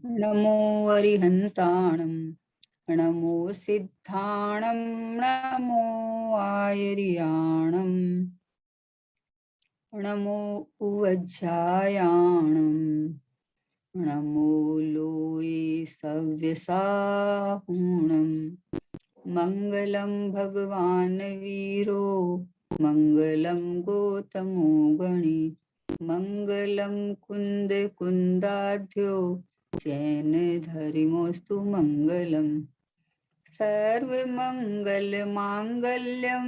नमो अरिहन्ताणं नमो सिद्धाणं नमो आयर्याणं नमो उवज्झायाणं नमो लोये सव्यसाहूणं मङ्गलं भगवान् वीरो मङ्गलं गौतमो गणि मङ्गलं कुन्द कुन्दाध्यो जैन धर्मोस्तु मङ्गलम् सर्वमंगल मांगल्यम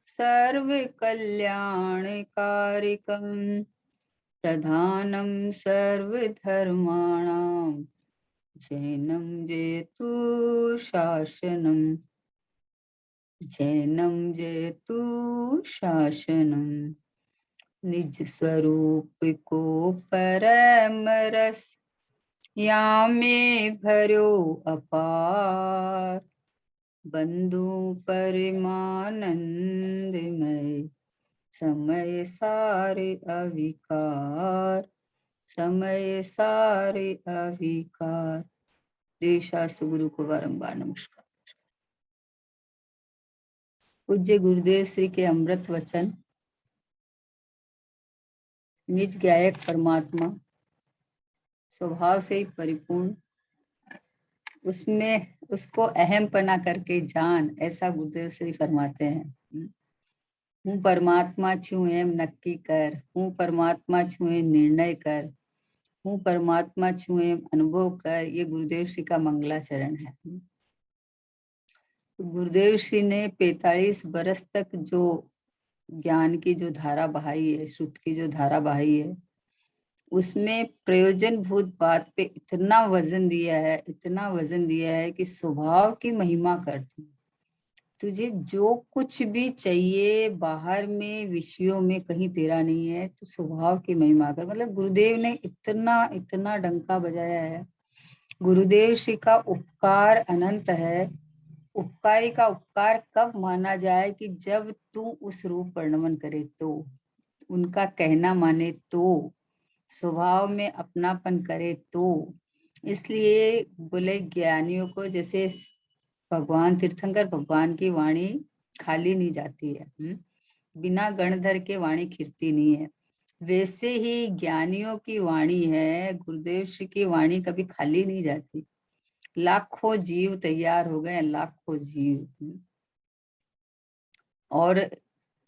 सर्वकल्याणकारिकं प्रधानं सर्वधर्माणां जैनं जयतु शासनं जैनं जयतु शासनं निज स्वरूप को परम रस यामे भरो अपार बंधु परमानंदमय समय सारे अविकार समय सारे अविकार। देशास्त्र गुरु को बारंबार नमस्कार। पूज्य गुरुदेव श्री के अमृत वचन। निज गायक परमात्मा स्वभाव से ही परिपूर्ण, उसमें उसको अहम पना करके जान, ऐसा गुरुदेव श्री फरमाते हैं। हूँ परमात्मा छू एम नक्की कर, हूँ परमात्मा छू एम निर्णय कर, हूँ परमात्मा छू एम अनुभव कर। ये गुरुदेव श्री का मंगलाचरण है। गुरुदेव श्री ने 45 बरस तक जो ज्ञान की जो धारा बहाई है, श्रुत की जो धारा बहाई है, उसमें प्रयोजन भूत बात पे इतना वजन दिया है, इतना वजन दिया है कि स्वभाव की महिमा कर तू। तुझे जो कुछ भी चाहिए बाहर में विषयों में कहीं तेरा नहीं है, तो स्वभाव की महिमा कर। मतलब गुरुदेव ने इतना इतना डंका बजाया है। गुरुदेव श्री का उपकार अनंत है। उपकारी का उपकार कब माना जाए कि जब तू उस रूप वर्णन करे, तो उनका कहना माने, तो स्वभाव में अपनापन करे, तो। इसलिए बोले ज्ञानियों को, जैसे भगवान तीर्थंकर भगवान की वाणी खाली नहीं जाती है, बिना गणधर के वाणी खिरती नहीं है, वैसे ही ज्ञानियों की वाणी है। गुरुदेव श्री की वाणी कभी खाली नहीं जाती। लाखों जीव तैयार हो गए, लाखों जीव, और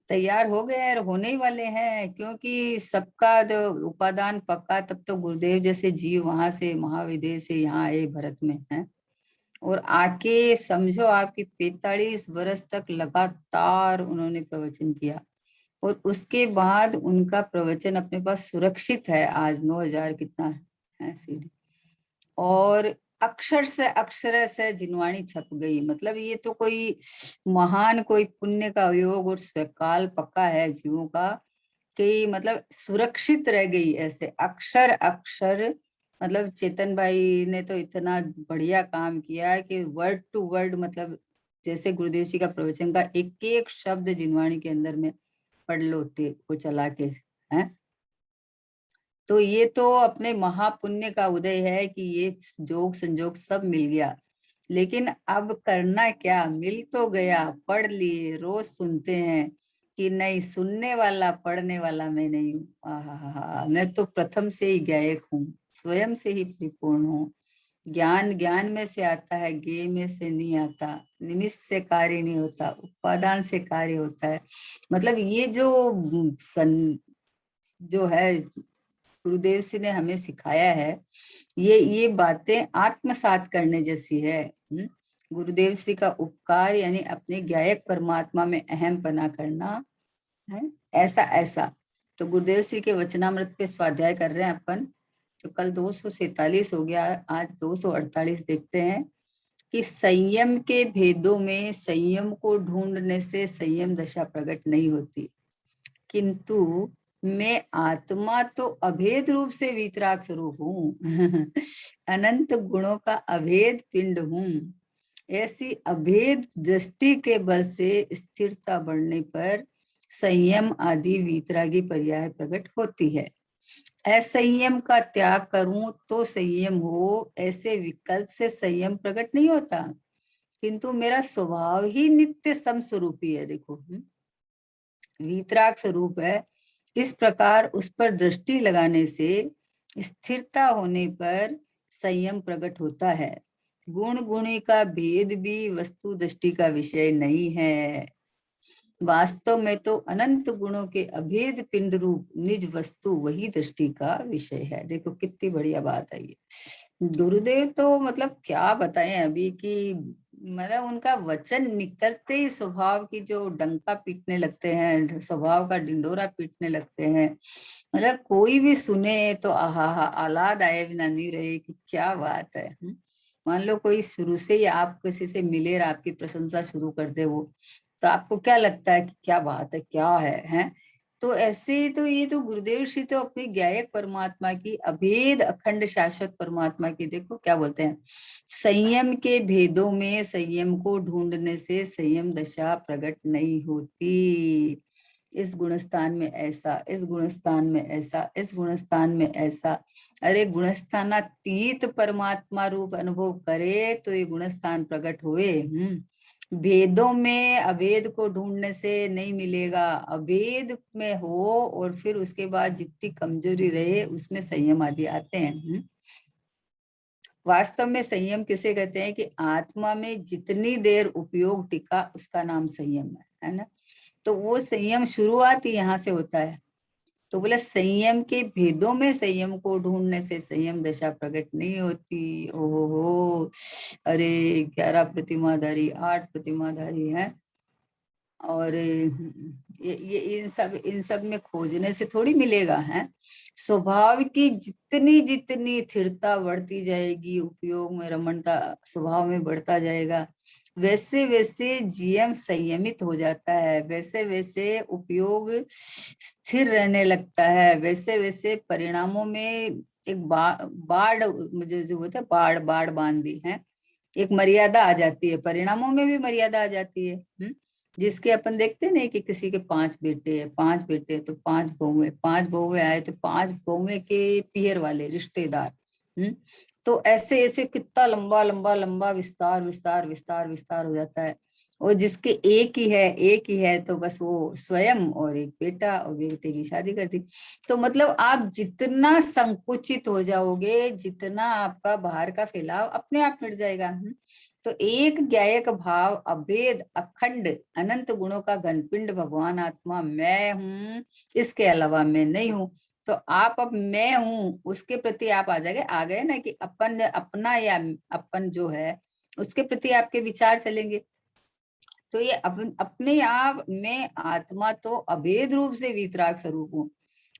तैयार हो गए और होने ही वाले हैं, क्योंकि सबका जो उपादान पक्का, तब तो गुरुदेव जैसे जीव वहां से महाविदेह से यहाँ आए भरत में हैं, और आके समझो आपकी 45 वर्ष तक लगातार उन्होंने प्रवचन किया, और उसके बाद उनका प्रवचन अपने पास सुरक्षित है। आज 9000 कितना है सीढ़ी, और अक्षर से जिनवाणी छप गई। मतलब ये तो कोई महान, कोई पुण्य का योग और स्वकाल पक्का है जीवों का, कि मतलब सुरक्षित रह गई ऐसे अक्षर अक्षर। मतलब चेतन भाई ने तो इतना बढ़िया काम किया है कि वर्ड टू वर्ड, मतलब जैसे गुरुदेव जी का प्रवचन का एक एक शब्द जिनवाणी के अंदर में पढ़ लो टेप को चला के, हैं। तो ये तो अपने महापुण्य का उदय है कि ये जोग संजोग सब मिल गया। लेकिन अब करना क्या, मिल तो गया, पढ़ लिए, रोज सुनते हैं कि नहीं, सुनने वाला पढ़ने वाला मैं नहीं हूँ। आहा, मैं तो प्रथम से ही गायक हूँ, स्वयं से ही परिपूर्ण हूँ। ज्ञान ज्ञान में से आता है, ज्ञेय में से नहीं आता। निमित्त से कार्य नहीं होता, उपादान से कार्य होता है। मतलब ये जो है गुरुदेव जी ने हमें सिखाया है, ये बातें आत्मसात करने जैसी है। गुरुदेव जी का उपकार यानी अपने गायक परमात्मा में अहम पना करना है, ऐसा ऐसा। तो गुरुदेव जी के वचनामृत पे स्वाध्याय कर रहे हैं अपन। तो कल 247 हो गया, आज 248 देखते हैं कि संयम के भेदों में संयम को ढूंढने से संयम दशा प्रकट नहीं होती, किंतु मैं आत्मा तो अभेद रूप से वीतराग स्वरूप हूँ अनंत गुणों का अभेद पिंड हूँ। ऐसी अभेद दृष्टि के बल से स्थिरता बढ़ने पर संयम आदि वीतरागी पर्याय प्रकट होती है। असंयम का त्याग करूं तो संयम हो, ऐसे विकल्प से संयम प्रकट नहीं होता, किंतु मेरा स्वभाव ही नित्य सम स्वरूपी है। देखो वीतराग स्वरूप है। इस प्रकार उस पर दृष्टि लगाने से स्थिरता होने पर संयम प्रकट होता है। गुण गुणी का भेद भी वस्तु दृष्टि का विषय नहीं है, वास्तव में तो अनंत गुणों के अभेद पिंड रूप निज वस्तु वही दृष्टि का विषय है। देखो कितनी बढ़िया बात है ये। गुरुदेव तो मतलब क्या बताएं अभी कि मतलब उनका वचन निकलते ही स्वभाव की जो डंका पीटने लगते हैं, स्वभाव का ढिंडोरा पीटने लगते हैं। मतलब कोई भी सुने तो आहा हा आलाद आए बिना नहीं रहे कि क्या बात है। मान लो कोई शुरू से ही आप किसी से मिले और आपकी प्रशंसा शुरू कर दे वो, तो आपको क्या लगता है कि क्या बात है, क्या है, हैं? तो ऐसे तो ये तो गुरुदेव श्री तो अपनी ज्ञायक परमात्मा की अभेद अखंड शाश्वत परमात्मा की, देखो क्या बोलते हैं, संयम के भेदों में संयम को ढूंढने से संयम दशा प्रकट नहीं होती। इस गुणस्थान में ऐसा, इस गुणस्थान में ऐसा, इस गुणस्थान में ऐसा। अरे गुणस्थानातीत परमात्मा रूप अनुभव करे तो ये गुणस्थान प्रकट हुए। भेदों में अभेद को ढूंढने से नहीं मिलेगा, अभेद में हो और फिर उसके बाद जितनी कमजोरी रहे उसमें संयम आदि आते हैं। वास्तव में संयम किसे कहते हैं कि आत्मा में जितनी देर उपयोग टिका उसका नाम संयम है ना। तो वो संयम शुरुआत ही यहाँ से होता है। तो बोले संयम के भेदों में संयम को ढूंढने से संयम दशा प्रकट नहीं होती। ओहो हो, अरे 11 प्रतिमाधारी, 8 प्रतिमाधारी है। और ये इन सब में खोजने से थोड़ी मिलेगा है। स्वभाव की जितनी जितनी स्थिरता बढ़ती जाएगी, उपयोग में रमणता स्वभाव में बढ़ता जाएगा, वैसे वैसे जीएम संयमित हो जाता है, वैसे वैसे उपयोग स्थिर रहने लगता है, वैसे वैसे परिणामों में एक बाढ़ मुझे जो बोलते हैं बाढ़ बाढ़ बांधी है, एक मर्यादा आ जाती है, परिणामों में भी मर्यादा आ जाती है। जिसके अपन देखते नहीं कि किसी के 5 बेटे हैं, 5 बेटे तो 5 बहुएं, 5 बहुएं आए तो 5 बहुएं के पीयर वाले रिश्तेदार। तो ऐसे ऐसे कितना लंबा लंबा लंबा विस्तार विस्तार विस्तार विस्तार हो जाता है। और जिसके एक ही है, एक ही है, तो बस वो स्वयं और एक बेटा, और बेटे की शादी कर दी। तो मतलब आप जितना संकुचित हो जाओगे, जितना आपका बाहर का फैलाव अपने आप मिट जाएगा। तो एक ज्ञायक भाव अभेद अखंड अनंत गुणों का घनपिंड भगवान आत्मा मैं हूँ, इसके अलावा मैं नहीं हूँ। तो आप अब मैं हूँ उसके प्रति आप आ गए ना कि अपन अपना या अपन जो है उसके प्रति आपके विचार चलेंगे। तो ये अपने आप में आत्मा तो अभेद रूप से वीतराग स्वरूप हूँ,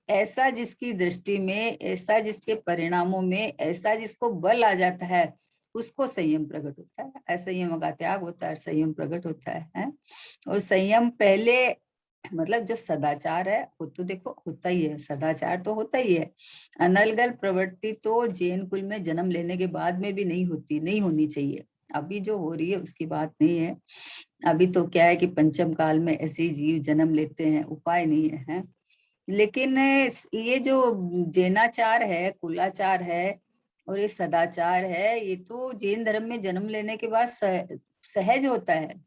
ऐसा जिसकी दृष्टि में, ऐसा जिसके परिणामों में, ऐसा जिसको बल आ जाता है, उसको संयम प्रकट होता है। असंयम का त्याग होता है, संयम प्रकट होता है? और संयम पहले मतलब जो सदाचार है वो तो देखो होता ही है, सदाचार तो होता ही है। अनलगल प्रवृत्ति तो जैन कुल में जन्म लेने के बाद में भी नहीं होती, नहीं होनी चाहिए। अभी जो हो रही है उसकी बात नहीं है। अभी तो क्या है कि पंचम काल में ऐसे जीव जन्म लेते हैं, उपाय नहीं है। लेकिन ये जो जैनाचार है, कुलाचार है और ये सदाचार है, ये तो जैन धर्म में जन्म लेने के बाद सहज होता है।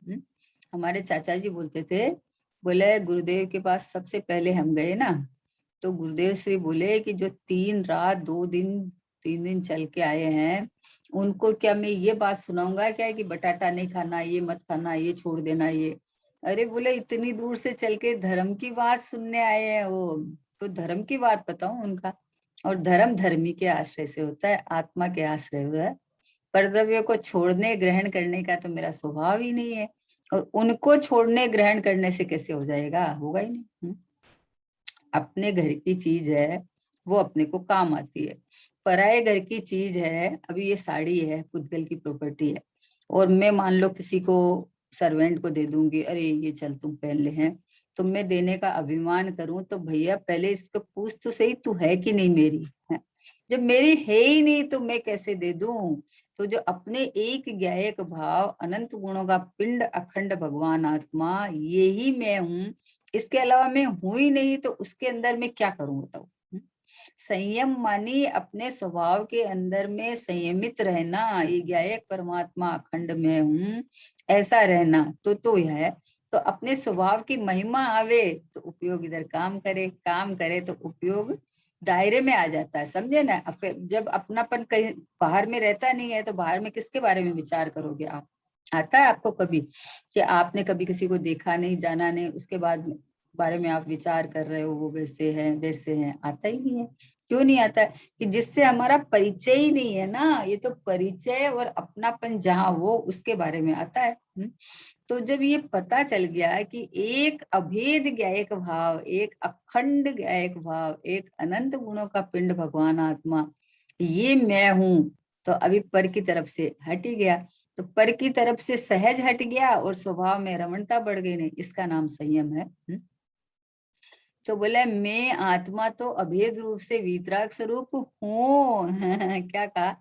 हमारे चाचा जी बोलते थे, बोले गुरुदेव के पास सबसे पहले हम गए ना, तो गुरुदेव श्री बोले कि जो 3 रात 2 दिन 3 दिन चल के आए हैं, उनको क्या मैं ये बात सुनाऊंगा क्या कि बटाटा नहीं खाना, ये मत खाना, ये छोड़ देना ये। अरे बोले इतनी दूर से चल के धर्म की बात सुनने आए हैं वो, तो धर्म की बात बताऊं उनका। और धर्म धर्मी के आश्रय से होता है, आत्मा के आश्रय होता है। परद्रव्य को छोड़ने ग्रहण करने का तो मेरा स्वभाव ही नहीं है, और उनको छोड़ने ग्रहण करने से कैसे हो जाएगा, होगा ही नहीं। अपने घर की चीज है वो अपने को काम आती है, पराये घर की चीज है, अभी ये साड़ी है पुद्गल की प्रॉपर्टी है, और मैं मान लो किसी को सर्वेंट को दे दूंगी, अरे ये चल तुम पहन ले हैं, तो मैं देने का अभिमान करूं तो भैया पहले इसको पूछ तो सही तू है कि नहीं मेरी है। जब मेरी है ही नहीं तो मैं कैसे दे दूं। तो जो अपने एक ज्ञायक भाव अनंत गुणों का पिंड अखंड भगवान आत्मा ये ही मैं हूं, इसके अलावा मैं हूं ही नहीं, तो उसके अंदर मैं क्या करूं बताओ। संयम मानी अपने स्वभाव के अंदर में संयमित रहना, ये क्या एक परमात्मा अखंड में हूँ ऐसा रहना, तो यह है। तो अपने स्वभाव की महिमा आवे तो उपयोग इधर काम करे तो उपयोग दायरे में आ जाता है, समझे ना। जब अपनापन कहीं बाहर में रहता नहीं है तो बाहर में किसके बारे में विचार करोगे आप। आता है आपको कभी कि आपने कभी किसी को देखा नहीं, जाना नहीं, उसके बाद बारे में आप विचार कर रहे हो वो वैसे है वैसे है? आता ही नहीं है। क्यों नहीं आता है? कि जिससे हमारा परिचय ही नहीं है ना। ये तो परिचय और अपनापन जहाँ वो उसके बारे में आता है। तो जब ये पता चल गया है कि एक अभेद ज्ञायक भाव, एक अखंड ज्ञायक भाव, एक अनंत गुणों का पिंड भगवान आत्मा, ये मैं हूं, तो अभी पर की तरफ से हट ही गया। तो पर की तरफ से सहज हट गया और स्वभाव में रमणता बढ़ गई, नहीं, इसका नाम संयम है। तो बोला मैं आत्मा तो अभेद रूप से वीतराग स्वरूप हूँ। क्या कहा?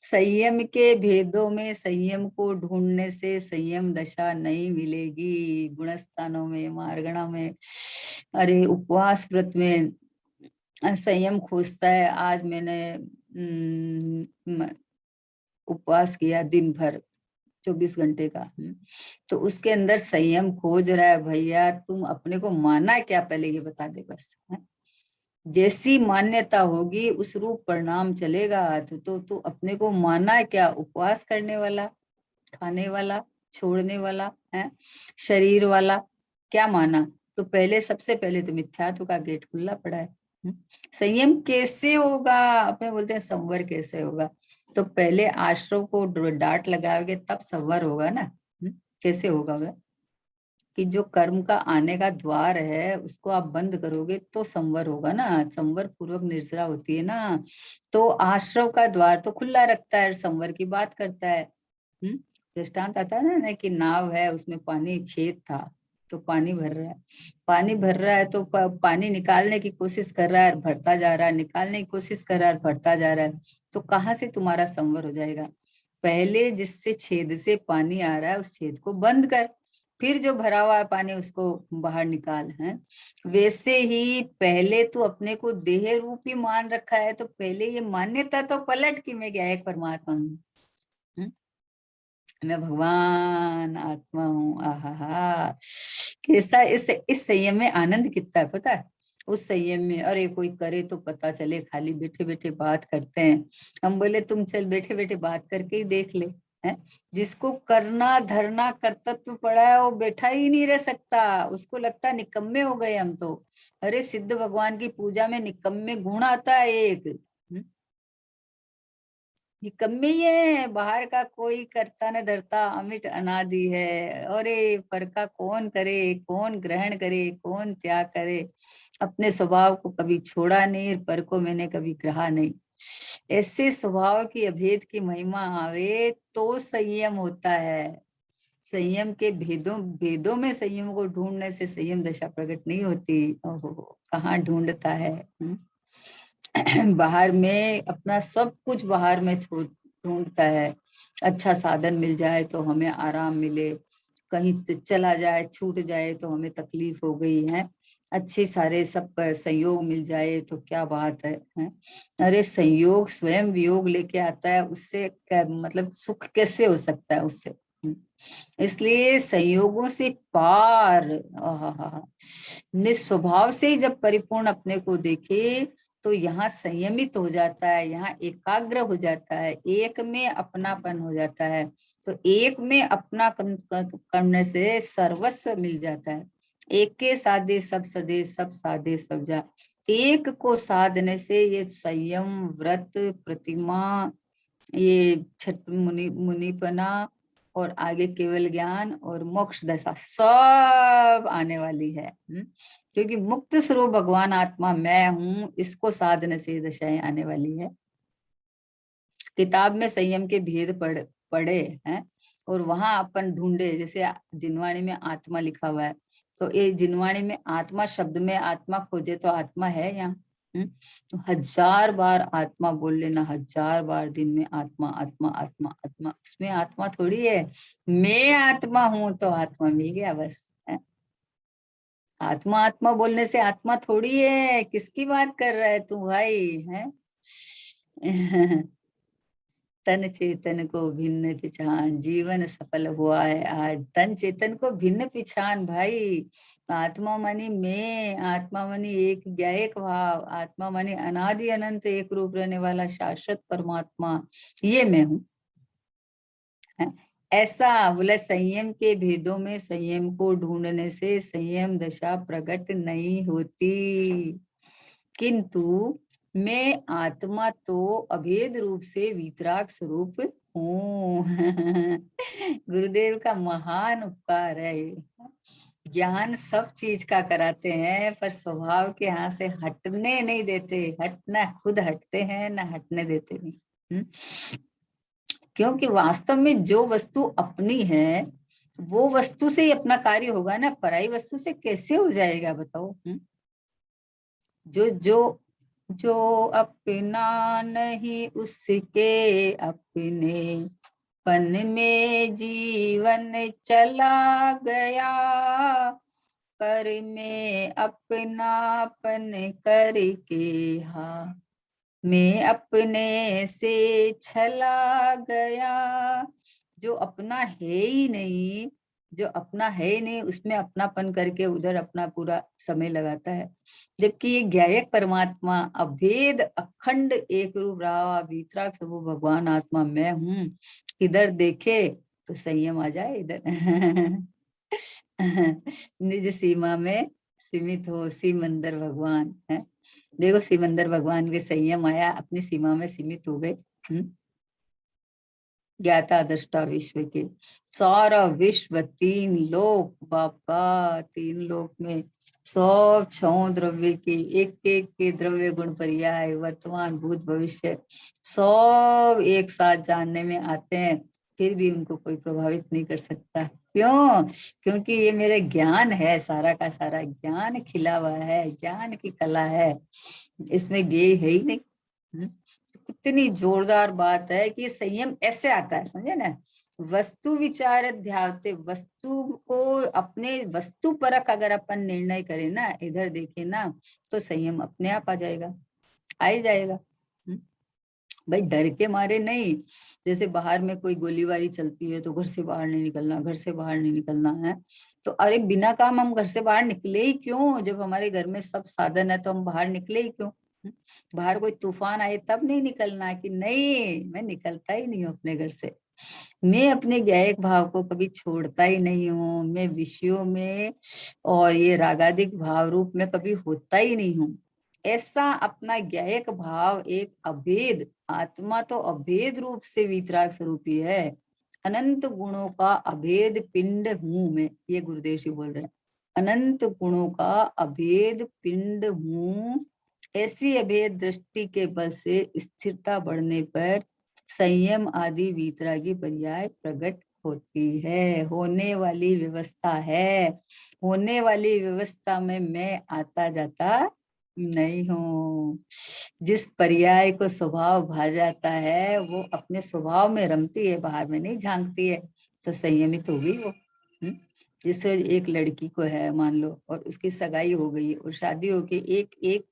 संयम के भेदों में संयम को ढूंढने से संयम दशा नहीं मिलेगी। गुणस्थानों में, मार्गणा में, अरे उपवास व्रत में संयम खोजता है। आज मैंने उपवास किया दिन भर, 24 घंटे का। तो उसके अंदर संयम खोज रहा है। भैया तुम अपने को माना क्या, पहले ये बता दे बस। जैसी मान्यता होगी उस रूप परिणाम चलेगा। तो तू अपने को माना क्या, उपवास करने वाला, खाने वाला, छोड़ने वाला है, शरीर वाला, क्या माना? तो पहले, सबसे पहले तो मिथ्यात्व का गेट खुला पड़ा है। संयम कैसे होगा? अपने बोलते हैं संवर कैसे होगा? तो पहले आश्रव को डांट लगाओगे तब संवर होगा ना। कैसे होगा वह? कि जो कर्म का आने का द्वार है उसको आप बंद करोगे तो संवर होगा ना। संवर पूर्वक निर्जरा होती है ना। तो आश्रव का द्वार तो खुला रखता है, संवर की बात करता है। दृष्टांत आता है ना कि नाव है, उसमें पानी छेद था, तो पानी भर रहा है। पानी भर रहा है तो पानी निकालने की कोशिश कर रहा है, भरता जा रहा है, निकालने की कोशिश कर रहा है, भरता जा रहा है। तो कहाँ से तुम्हारा संवर हो जाएगा? पहले जिससे छेद से पानी आ रहा है उस छेद को बंद कर, फिर जो भरा हुआ है पानी उसको बाहर निकाल है। वैसे ही पहले तो अपने को देह रूप ही मान रखा है, तो पहले ये मान्यता तो पलट कि मैं क्या एक परमात्मा हूँ। मैं भगवान आत्मा हूँ। आहा, कैसा इस संयम में आनंद कितना है पता है। उस संयम में, अरे कोई करे तो पता चले, खाली बैठे बैठे बात करते हैं। हम बोले तुम चल बैठे बैठे बात करके ही देख ले। है, जिसको करना धरना कर्तव्य पड़ा है वो बैठा ही नहीं रह सकता। उसको लगता है निकम्मे हो गए हम तो। अरे सिद्ध भगवान की पूजा में निकम्मे गुण आता है एक। निकम्मे ही है। बाहर का कोई करता न धरता, अमिट अनादि है। और ये पर का कौन करे, कौन ग्रहण करे, कौन त्याग करे? अपने स्वभाव को कभी छोड़ा नहीं, पर को मैंने कभी ग्रहा नहीं। ऐसे स्वभाव की अभेद की महिमा आवे तो संयम होता है। संयम के भेदों भेदों में संयम को ढूंढने से संयम दशा प्रकट नहीं होती। ओहो, कहाँ ढूंढता है। बाहर में अपना सब कुछ बाहर में छोड़ ढूंढता है। अच्छा साधन मिल जाए तो हमें आराम मिले, कहीं चला जाए छूट जाए तो हमें तकलीफ हो गई है। अच्छे सारे सब पर संयोग मिल जाए तो क्या बात है? अरे संयोग स्वयं वियोग लेके आता है, उससे क्या मतलब सुख कैसे हो सकता है उससे? इसलिए संयोगों से पार, निस्वभाव से ही जब परिपूर्ण अपने को देखे तो यहाँ संयमित हो जाता है, यहाँ एकाग्र हो जाता है, एक में अपनापन हो जाता है। तो एक में अपना करने से सर्वस्व मिल जाता है। एक के साधे सब सदे, सब साधे सब जा। एक को साधने से ये संयम, व्रत, प्रतिमा, ये छठ मुनिपना और आगे केवल ज्ञान और मोक्ष दशा सब आने वाली है। क्योंकि मुक्त स्वरूप भगवान आत्मा मैं हूँ, इसको साधने से दशाएं आने वाली है। किताब में संयम के भेद पढ़े हैं और वहां अपन ढूंढे। जैसे जिनवाणी में आत्मा लिखा हुआ है, तो ये जिनवाणी में आत्मा शब्द में आत्मा खोजे तो आत्मा है यहाँ। तो 1000 बार आत्मा बोल लेना, 1000 बार दिन में आत्मा आत्मा आत्मा आत्मा, उसमें आत्मा थोड़ी है। मैं आत्मा हूं तो आत्मा मिल गया बस। आत्मा आत्मा बोलने से आत्मा थोड़ी है, किसकी बात कर रहा है तू भाई है? तन चेतन को भिन्न पहचान, जीवन सफल हुआ है आज। तन चेतन को भिन्न पहचान भाई। आत्मा मानी मैं, आत्मा मानी एक ज्ञायक भाव, आत्मा मानी अनादि अनंत एक रूप रहने वाला शाश्वत परमात्मा, ये मैं हूँ। ऐसा बोले, संयम के भेदों में संयम को ढूंढने से संयम दशा प्रकट नहीं होती, किंतु मैं आत्मा तो अभेद रूप से वीतराग स्वरूप हूँ। गुरुदेव का महान उपकार है ये। ज्ञान सब चीज का कराते हैं, पर स्वभाव के यहाँ से हटने नहीं देते। हटना खुद हटते हैं, ना हटने देते नहीं। क्योंकि वास्तव में जो वस्तु अपनी है, वो वस्तु से ही अपना कार्य होगा ना, पराई वस्तु से कैसे हो जाएगा बताओ? जो जो जो अपना नहीं उसके अपने पन में जीवन चला गया, पर में अपनापन करके हा मैं अपने से छला गया। जो अपना है ही नहीं, जो अपना है ही नहीं, उसमें अपनापन करके उधर अपना पूरा समय लगाता है। जबकि ये ज्ञायक परमात्मा अभेद अखंड एक रूप रहा वीतराग स्वरूप भगवान आत्मा मैं हूँ, इधर देखे तो संयम आ जाए इधर। निज सीमा में सीमित हो सिमंदर भगवान है। देखो सिमंदर भगवान के संयम आया, अपनी सीमा में सीमित हो गए। ज्ञाता दृष्टा विश्व के, सारा विश्व तीन लोक बाबा, तीन लोक में सब छो द्रव्य के एक एक के द्रव्य गुण पर्याय वर्तमान भूत भविष्य सब एक साथ जानने में आते हैं, फिर भी उनको कोई प्रभावित नहीं कर सकता। क्यों? क्योंकि ये मेरे ज्ञान है, सारा का सारा ज्ञान खिला हुआ है, ज्ञान की कला है, इसमें गेय है ही नहीं। कितनी जोरदार बात है कि संयम ऐसे आता है, समझे ना? वस्तु विचार ध्याते, वस्तु को अपने वस्तु परक अगर अपन निर्णय करें ना, इधर देखे ना, तो संयम अपने आप आ जाएगा, आ ही जाएगा। भाई डर के मारे नहीं। जैसे बाहर में कोई गोलीबारी चलती है तो घर से बाहर नहीं निकलना, घर से बाहर नहीं निकलना है। तो अरे बिना काम हम घर से बाहर निकले ही क्यों? जब हमारे घर में सब साधन है तो हम बाहर निकले ही क्यों? बाहर कोई तूफान आए तब नहीं निकलना है कि नहीं, मैं निकलता ही नहीं हूँ अपने घर से। मैं अपने ज्ञायक भाव को कभी छोड़ता ही नहीं हूँ, मैं विषयों में और ये रागादिक भाव रूप में कभी होता ही नहीं हूँ। ऐसा अपना ज्ञायक भाव एक अभेद आत्मा तो अभेद रूप से वीतराग स्वरूपी है, अनंत गुणों का अभेद पिंड हूं मैं, ये गुरुदेव जी बोल रहे हैं। अनंत गुणों का अभेद पिंड हूं, ऐसी अभेद दृष्टि के बल से स्थिरता बढ़ने पर संयम आदि वीतरागी पर्याय प्रकट होती है। होने वाली व्यवस्था है, होने वाली व्यवस्था में मैं आता जाता नहीं हूँ। जिस पर्याय को स्वभाव भा जाता है वो अपने स्वभाव में रमती है, बाहर में नहीं झांकती है, तो संयमित हो गई वो। जिससे एक लड़की को है मान लो, और उसकी सगाई हो गई और शादी होके एक एक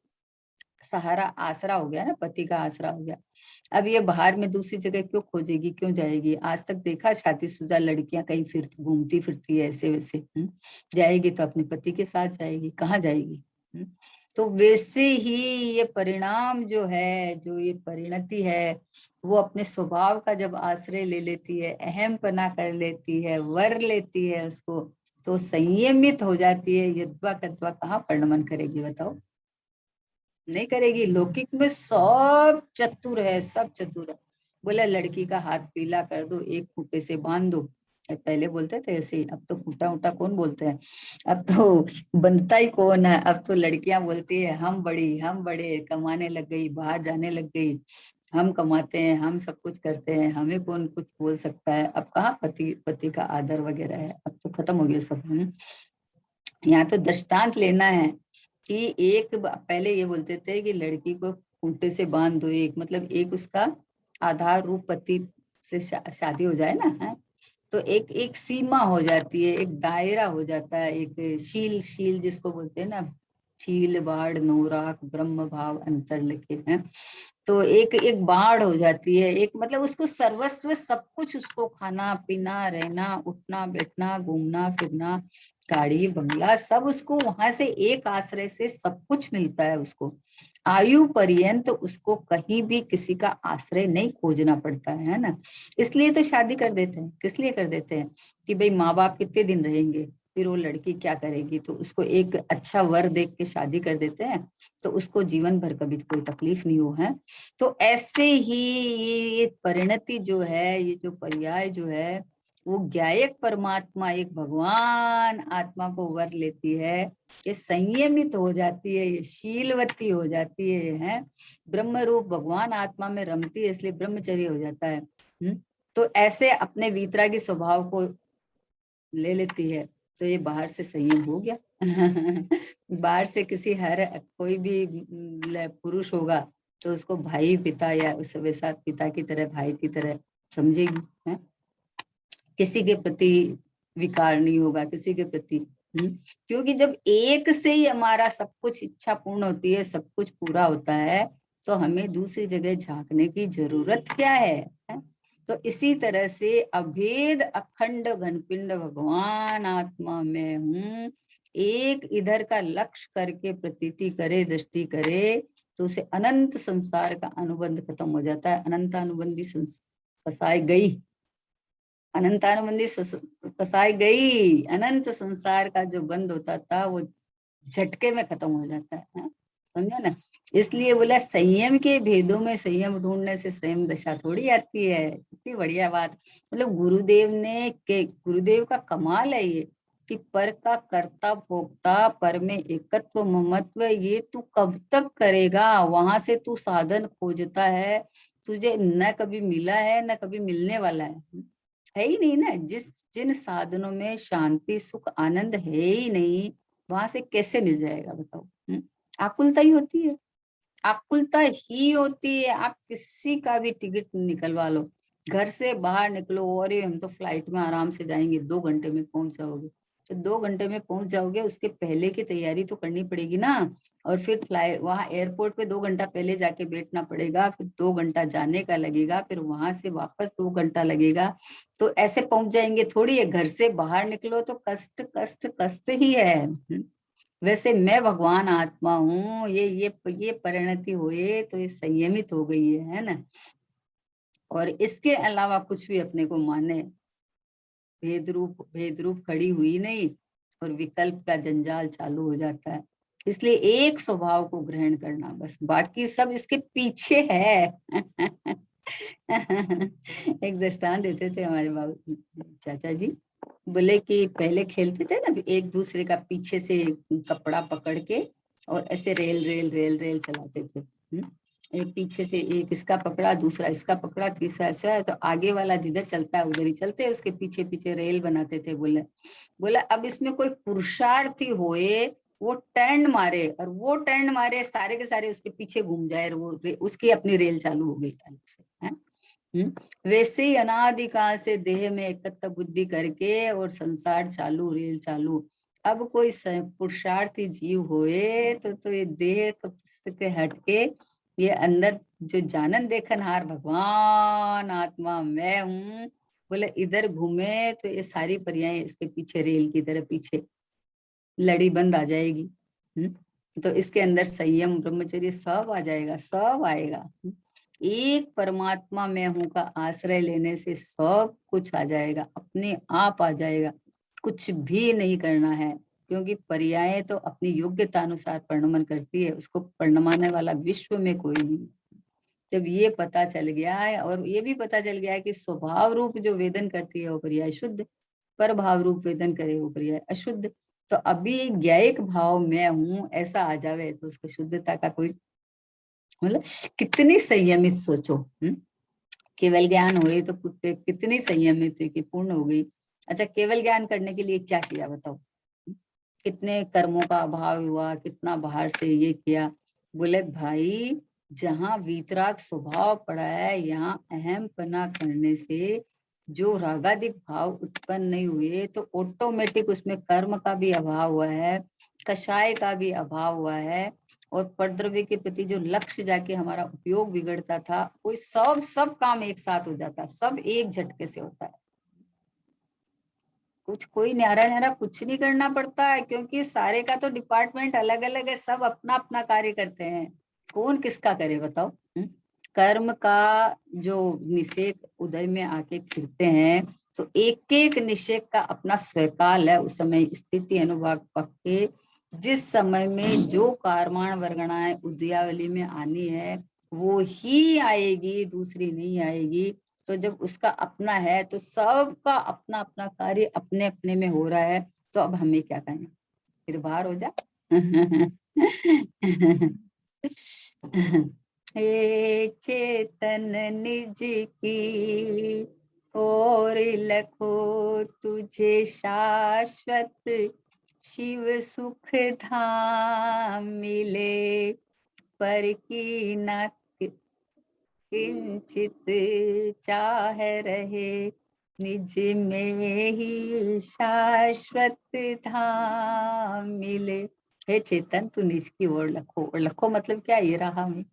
सहारा आसरा हो गया ना, पति का आसरा हो गया। अब ये बाहर में दूसरी जगह क्यों खोजेगी, क्यों जाएगी? आज तक देखा शादीशुदा लड़कियां कहीं फिर घूमती फिरती है ऐसे वैसे? जाएगी तो अपने पति के साथ जाएगी, कहाँ जाएगी? तो वैसे ही ये परिणाम जो है, जो ये परिणति है, वो अपने स्वभाव का जब आश्रय ले लेती है, अहमपना कर लेती है, वर लेती है उसको, तो संयमित हो जाती है। यद्वा कद्वा कहाँ परिणमन करेगी बताओ? नहीं करेगी। लौकिक में सब चतुर है, सब चतुर है। बोला लड़की का हाथ पीला कर दो, एक खूंटे से बांध दो। पहले बोलते थे ऐसे ही, अब तो खूंटा उटा कौन बोलते हैं, अब तो बनता ही कौन है। अब तो लड़कियां बोलती है हम बड़ी, हम बड़े, कमाने लग गई, बाहर जाने लग गई, हम कमाते हैं, हम सब कुछ करते हैं, हमें कौन कुछ बोल सकता है। अब कहाँ पति पति का आदर वगैरह है, अब तो खत्म हो गया सब। यहाँ तो दृष्टांत लेना है कि एक पहले ये बोलते थे कि लड़की को खूंटे से बांध दो, एक मतलब एक उसका आधार रूप पति से शादी हो जाए ना, है? तो एक एक सीमा हो जाती है, एक दायरा हो जाता है, एक शील, शील जिसको बोलते हैं ना, शील बाढ़ नौराक ब्रह्म भाव अंतर लिखे हैं। तो एक एक बाढ़ हो जाती है, एक मतलब उसको सर्वस्व सब कुछ, उसको खाना पीना रहना उठना बैठना घूमना फिरना गाड़ी बंगला सब उसको वहां से एक आश्रय से सब कुछ मिलता है उसको। आयु पर्यंत उसको कहीं भी किसी का आश्रय नहीं खोजना पड़ता है ना। इसलिए तो शादी कर देते हैं, किस लिए कर देते हैं कि भाई माँ बाप कितने दिन रहेंगे, फिर वो लड़की क्या करेगी, तो उसको एक अच्छा वर देख के शादी कर देते हैं, तो उसको जीवन भर कभी कोई तकलीफ नहीं हो है। तो ऐसे ही ये परिणति जो है, ये जो पर्याय जो है, वो ज्ञायक परमात्मा एक भगवान आत्मा को वर लेती है, ये संयमित हो जाती है, ये शीलवती हो जाती है ब्रह्म रूप भगवान आत्मा में रमती है, इसलिए ब्रह्मचर्य हो जाता है। तो ऐसे अपने वीतरागी स्वभाव को ले लेती है, तो ये बाहर से संयम हो गया। बाहर से किसी हर कोई भी पुरुष होगा तो उसको भाई पिता या उस वैसा पिता की तरह भाई की तरह समझेगी है? किसी के प्रति विकार नहीं होगा, किसी के प्रति। क्योंकि जब एक से ही हमारा सब कुछ इच्छा पूर्ण होती है, सब कुछ पूरा होता है, तो हमें दूसरी जगह झांकने की जरूरत क्या है? तो इसी तरह से अभेद अखंड घनपिंड भगवान आत्मा में हूँ, एक इधर का लक्ष्य करके प्रतीति करे, दृष्टि करे, तो उसे अनंत संसार का अनुबंध खत्म हो जाता है। अनंतानुबंधी फसाई गई, अनंतानुबंधी फसाई गई, अनंत संसार का जो बंद होता था वो झटके में खत्म हो जाता है। समझो ना। इसलिए बोला संयम के भेदों में संयम ढूंढने से संयम दशा थोड़ी आती है। कितनी बढ़िया बात, मतलब गुरुदेव ने के गुरुदेव का कमाल है ये, कि पर का कर्ता भोक्ता पर में एकत्व ममत्व ये तू कब तक करेगा, वहां से तू साधन खोजता है, तुझे न कभी मिला है न कभी मिलने वाला है ही नहीं ना। जिन साधनों में शांति सुख आनंद है ही नहीं, वहां से कैसे मिल जाएगा बताओ। आकुलता ही होती है, आकुलता ही होती है। आप किसी का भी टिकट निकलवा लो, घर से बाहर निकलो और हम तो फ्लाइट में आराम से जाएंगे, 2 घंटे में पहुंच जाओगे, तो 2 घंटे में पहुंच जाओगे, उसके पहले की तैयारी तो करनी पड़ेगी ना। और फिर वहां एयरपोर्ट पे 2 घंटा पहले जाके बैठना पड़ेगा, फिर 2 घंटा जाने का लगेगा, फिर वहां से वापस 2 घंटा लगेगा। तो ऐसे पहुंच जाएंगे थोड़ी है, घर से बाहर निकलो तो कष्ट कष्ट कष्ट ही है। वैसे मैं भगवान आत्मा हूँ, ये परिणति हुई तो ये संयमित हो गई है ना। और इसके अलावा कुछ भी अपने को माने, भेद रूप खड़ी हुई नहीं, और विकल्प का जंजाल चालू हो जाता है। इसलिए एक स्वभाव को ग्रहण करना बस, बाकी सब इसके पीछे है। एक दृष्टांत देते थे हमारे बाबू चाचा जी, बोले कि पहले खेलते थे ना एक दूसरे का पीछे से कपड़ा पकड़ के, और ऐसे रेल रेल रेल रेल चलाते थे। एक पीछे से एक इसका पकड़ा, दूसरा इसका पकड़ा, तीसरा ऐसा, तो आगे वाला जिधर चलता है उधर ही चलते, उसके पीछे पीछे रेल बनाते थे। बोले बोला अब इसमें कोई पुरुषार्थी होए, वो टर्न मारे, और वो टर्न मारे सारे के सारे उसके पीछे घूम जाए, और वो उसकी अपनी रेल चालू हो गई अलग से है। वैसे ही अनादिकाल से देह में एकत्व बुद्धि करके और संसार चालू, रेल चालू। अब कोई पुरुषार्थी जीव होए तो ये देह से हट के ये अंदर जो जानन देखन हार भगवान आत्मा मैं हूँ, बोले इधर घूमे तो ये सारी पर्याय इसके पीछे रेल की तरह पीछे लड़ी बंद आ जाएगी। तो इसके अंदर संयम ब्रह्मचर्य सब आ जाएगा, सब आएगा। एक परमात्मा में हूं का आश्रय लेने से सब कुछ आ जाएगा, अपने आप आ जाएगा, कुछ भी नहीं करना है। क्योंकि पर्याय तो अपनी योग्यता अनुसार परिणमन करती है, उसको परिणमाने वाला विश्व में कोई नहीं। जब ये पता चल गया है, और ये भी पता चल गया है कि स्वभाव रूप जो वेदन करती है वो पर्याय शुद्ध, पर भाव रूप वेदन करे वो पर्याय अशुद्ध। तो अभी ज्ञायक भाव में हूँ ऐसा आ जावे तो उसको शुद्धता का कोई मतलब, कितनी संयमित सोचो। केवल ज्ञान हुए तो कितनी संयमित हुई कि पूर्ण हो गई। अच्छा, केवल ज्ञान करने के लिए क्या किया बताओ? कितने कर्मों का अभाव हुआ, कितना बाहर से ये किया। बोले भाई जहाँ वीतराग स्वभाव पड़ा है, यहाँ अहम पना करने से जो रागादिक भाव उत्पन्न नहीं हुए तो ऑटोमेटिक उसमें कर्म का भी अभाव हुआ है, कषाय का भी अभाव हुआ है, और परद्रव्य के प्रति जो लक्ष्य जाके हमारा उपयोग बिगड़ता था, वो सब सब काम एक साथ हो जाता है, सब एक झटके से होता है। कुछ कोई न्यारा न्यारा कुछ नहीं करना पड़ता है, क्योंकि सारे का तो डिपार्टमेंट अलग अलग है, सब अपना अपना कार्य करते हैं। कौन किसका करे बताओ? कर्म का जो निषेक उदय में आके खिलते हैं, तो एक एक निषेक का अपना स्वकाल है। उस समय स्थिति अनुभाग पक्के जिस समय में जो कारमाण वर्गणाएं उदयावली में आनी है वो ही आएगी, दूसरी नहीं आएगी। तो जब उसका अपना है तो सबका अपना अपना कार्य अपने अपने में हो रहा है, तो अब हमें क्या करना? फिर बाहर हो जा। हे चेतन निज की और लखो तुझे शाश्वत शिव सुख धाम मिले, पर की न किंचित चाह रहे निज में ही शाश्वत धाम मिले। हे चेतन तू निज की ओर लखो, और लखो मतलब क्या? ये रहा हमें।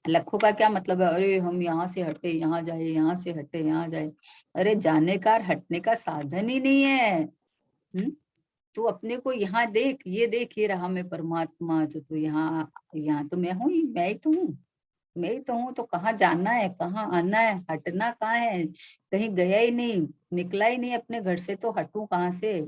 लखो का क्या मतलब है? अरे हम यहाँ से हटे यहाँ जाए, यहाँ से हटे यहाँ जाए। अरे जाने का हटने का साधन ही नहीं है। तू अपने को यहाँ देख, ये देख, ये रहा मैं परमात्मा, जो तू यहाँ, यहाँ तो मैं हूँ, मैं ही तो हूँ, मैं ही तो हूँ। तो कहाँ जाना है, कहाँ आना है, हटना कहाँ है? कहीं गया ही नहीं, निकला ही नहीं अपने घर से, तो हटूं कहाँ से?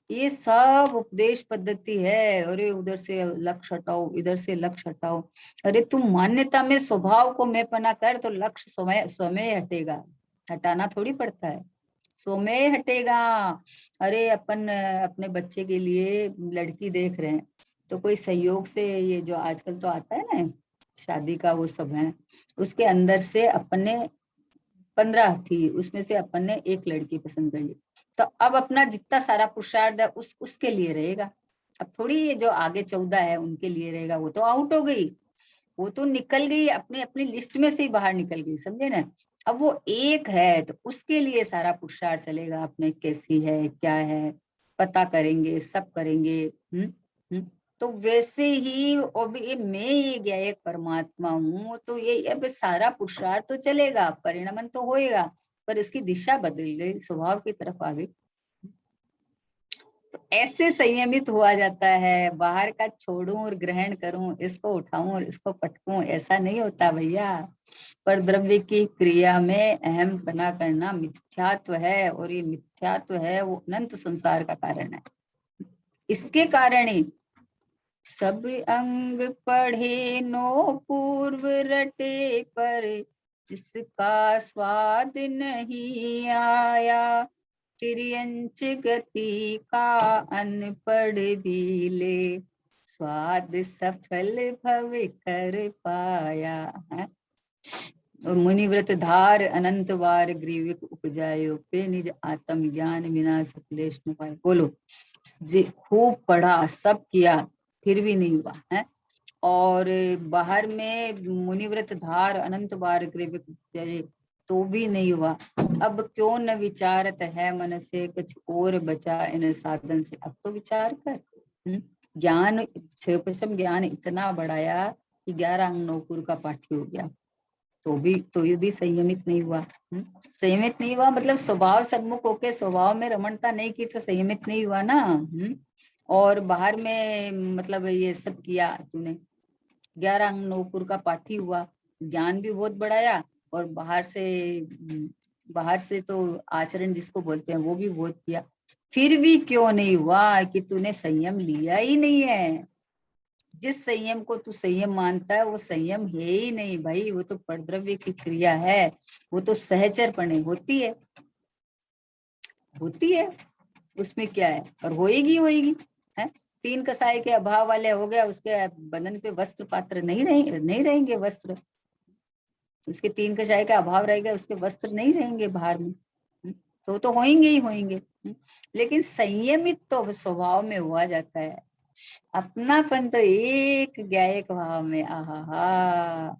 ये सब उपदेश पद्धति है। अरे उधर से लक्ष्य हटाओ, इधर से लक्ष्य हटाओ। अरे तुम मान्यता में स्वभाव को मैं पना कर, तो लक्ष्य स्वयं स्वयं हटेगा, हटाना थोड़ी पड़ता है, स्वयं हटेगा। अरे अपन अपने बच्चे के लिए लड़की देख रहे हैं, तो कोई संयोग से, ये जो आजकल तो आता है ना शादी का वो सब है, उसके अंदर से अपने 15 थी, उसमें से अपन ने एक लड़की पसंद कर ली, तो अब अपना जितना सारा पुरुषार्थ है उसके लिए रहेगा। अब थोड़ी ये जो आगे 14 है उनके लिए रहेगा, वो तो आउट हो गई, वो तो निकल गई, अपनी अपनी लिस्ट में से ही बाहर निकल गई, समझे ना? अब वो एक है तो उसके लिए सारा पुरुषार्थ चलेगा, अपने कैसी है क्या है पता करेंगे, सब करेंगे। हम्म तो वैसे ही अब ये मैं ये गया एक परमात्मा हूँ, तो ये अब सारा पुरुषार्थ तो चलेगा, परिणमन तो होएगा, पर इसकी दिशा बदल गई, स्वभाव की तरफ आ गई। ऐसे संयमित हुआ जाता है। बाहर का छोड़ूं और ग्रहण करूं, इसको उठाऊं और इसको पटकूं, ऐसा नहीं होता भैया। पर द्रव्य की क्रिया में अहम बना करना मिथ्यात्व है, और ये मिथ्यात्व है वो अनंत संसार का कारण है। इसके कारण ही सब अंग पढ़े नो पूर्व रटे, पर जिसका स्वाद नहीं आया, तिर्यंच गति का अनपढ़ भी ले, स्वाद सफल भव कर पाया है। और मुनिव्रत धार अनंत बार ग्रीविक उपजायो, पे निज आत्म ज्ञान बिना सुक्लेश न पाए। बोलो, खूब पढ़ा सब किया फिर भी नहीं हुआ है, और बाहर में मुनिव्रत धार अनंत बार ग्रीविक उपजाये तो भी नहीं हुआ। अब क्यों न विचारत है मन से, कुछ और बचा इन साधन से। अब तो विचार कर। ज्ञान ज्ञान इतना बढ़ाया कि 11 अंग नौकुर का पाठी हो गया, तो ये भी संयमित नहीं हुआ। संयमित नहीं हुआ मतलब स्वभाव सन्मुख होके स्वभाव में रमणता नहीं की, तो संयमित नहीं हुआ ना। और बाहर में मतलब ये सब किया तूने, 11 अंग नौकुर का पाठी हुआ, ज्ञान भी बहुत बढ़ाया, और बाहर से तो आचरण जिसको बोलते हैं वो भी बहुत किया, फिर भी क्यों नहीं हुआ? कि तूने संयम लिया ही नहीं है। जिस संयम को तू संयम मानता है वो संयम है ही नहीं भाई, वो तो परद्रव्य की क्रिया है, वो तो सहचरपणे होती है, उसमें क्या है? और होएगी है। 3 कसाय के अभाव वाले हो गया, उसके बदन पे वस्त्र पात्र नहीं रहेंगे वस्त्र, उसके 3 कसाय का अभाव रहेगा, उसके वस्त्र नहीं रहेंगे बाहर में। तो होंगे ही होंगे। लेकिन संयमित तो स्वभाव में हुआ जाता है, अपनापन तो एक गायक भाव में। आहा हा,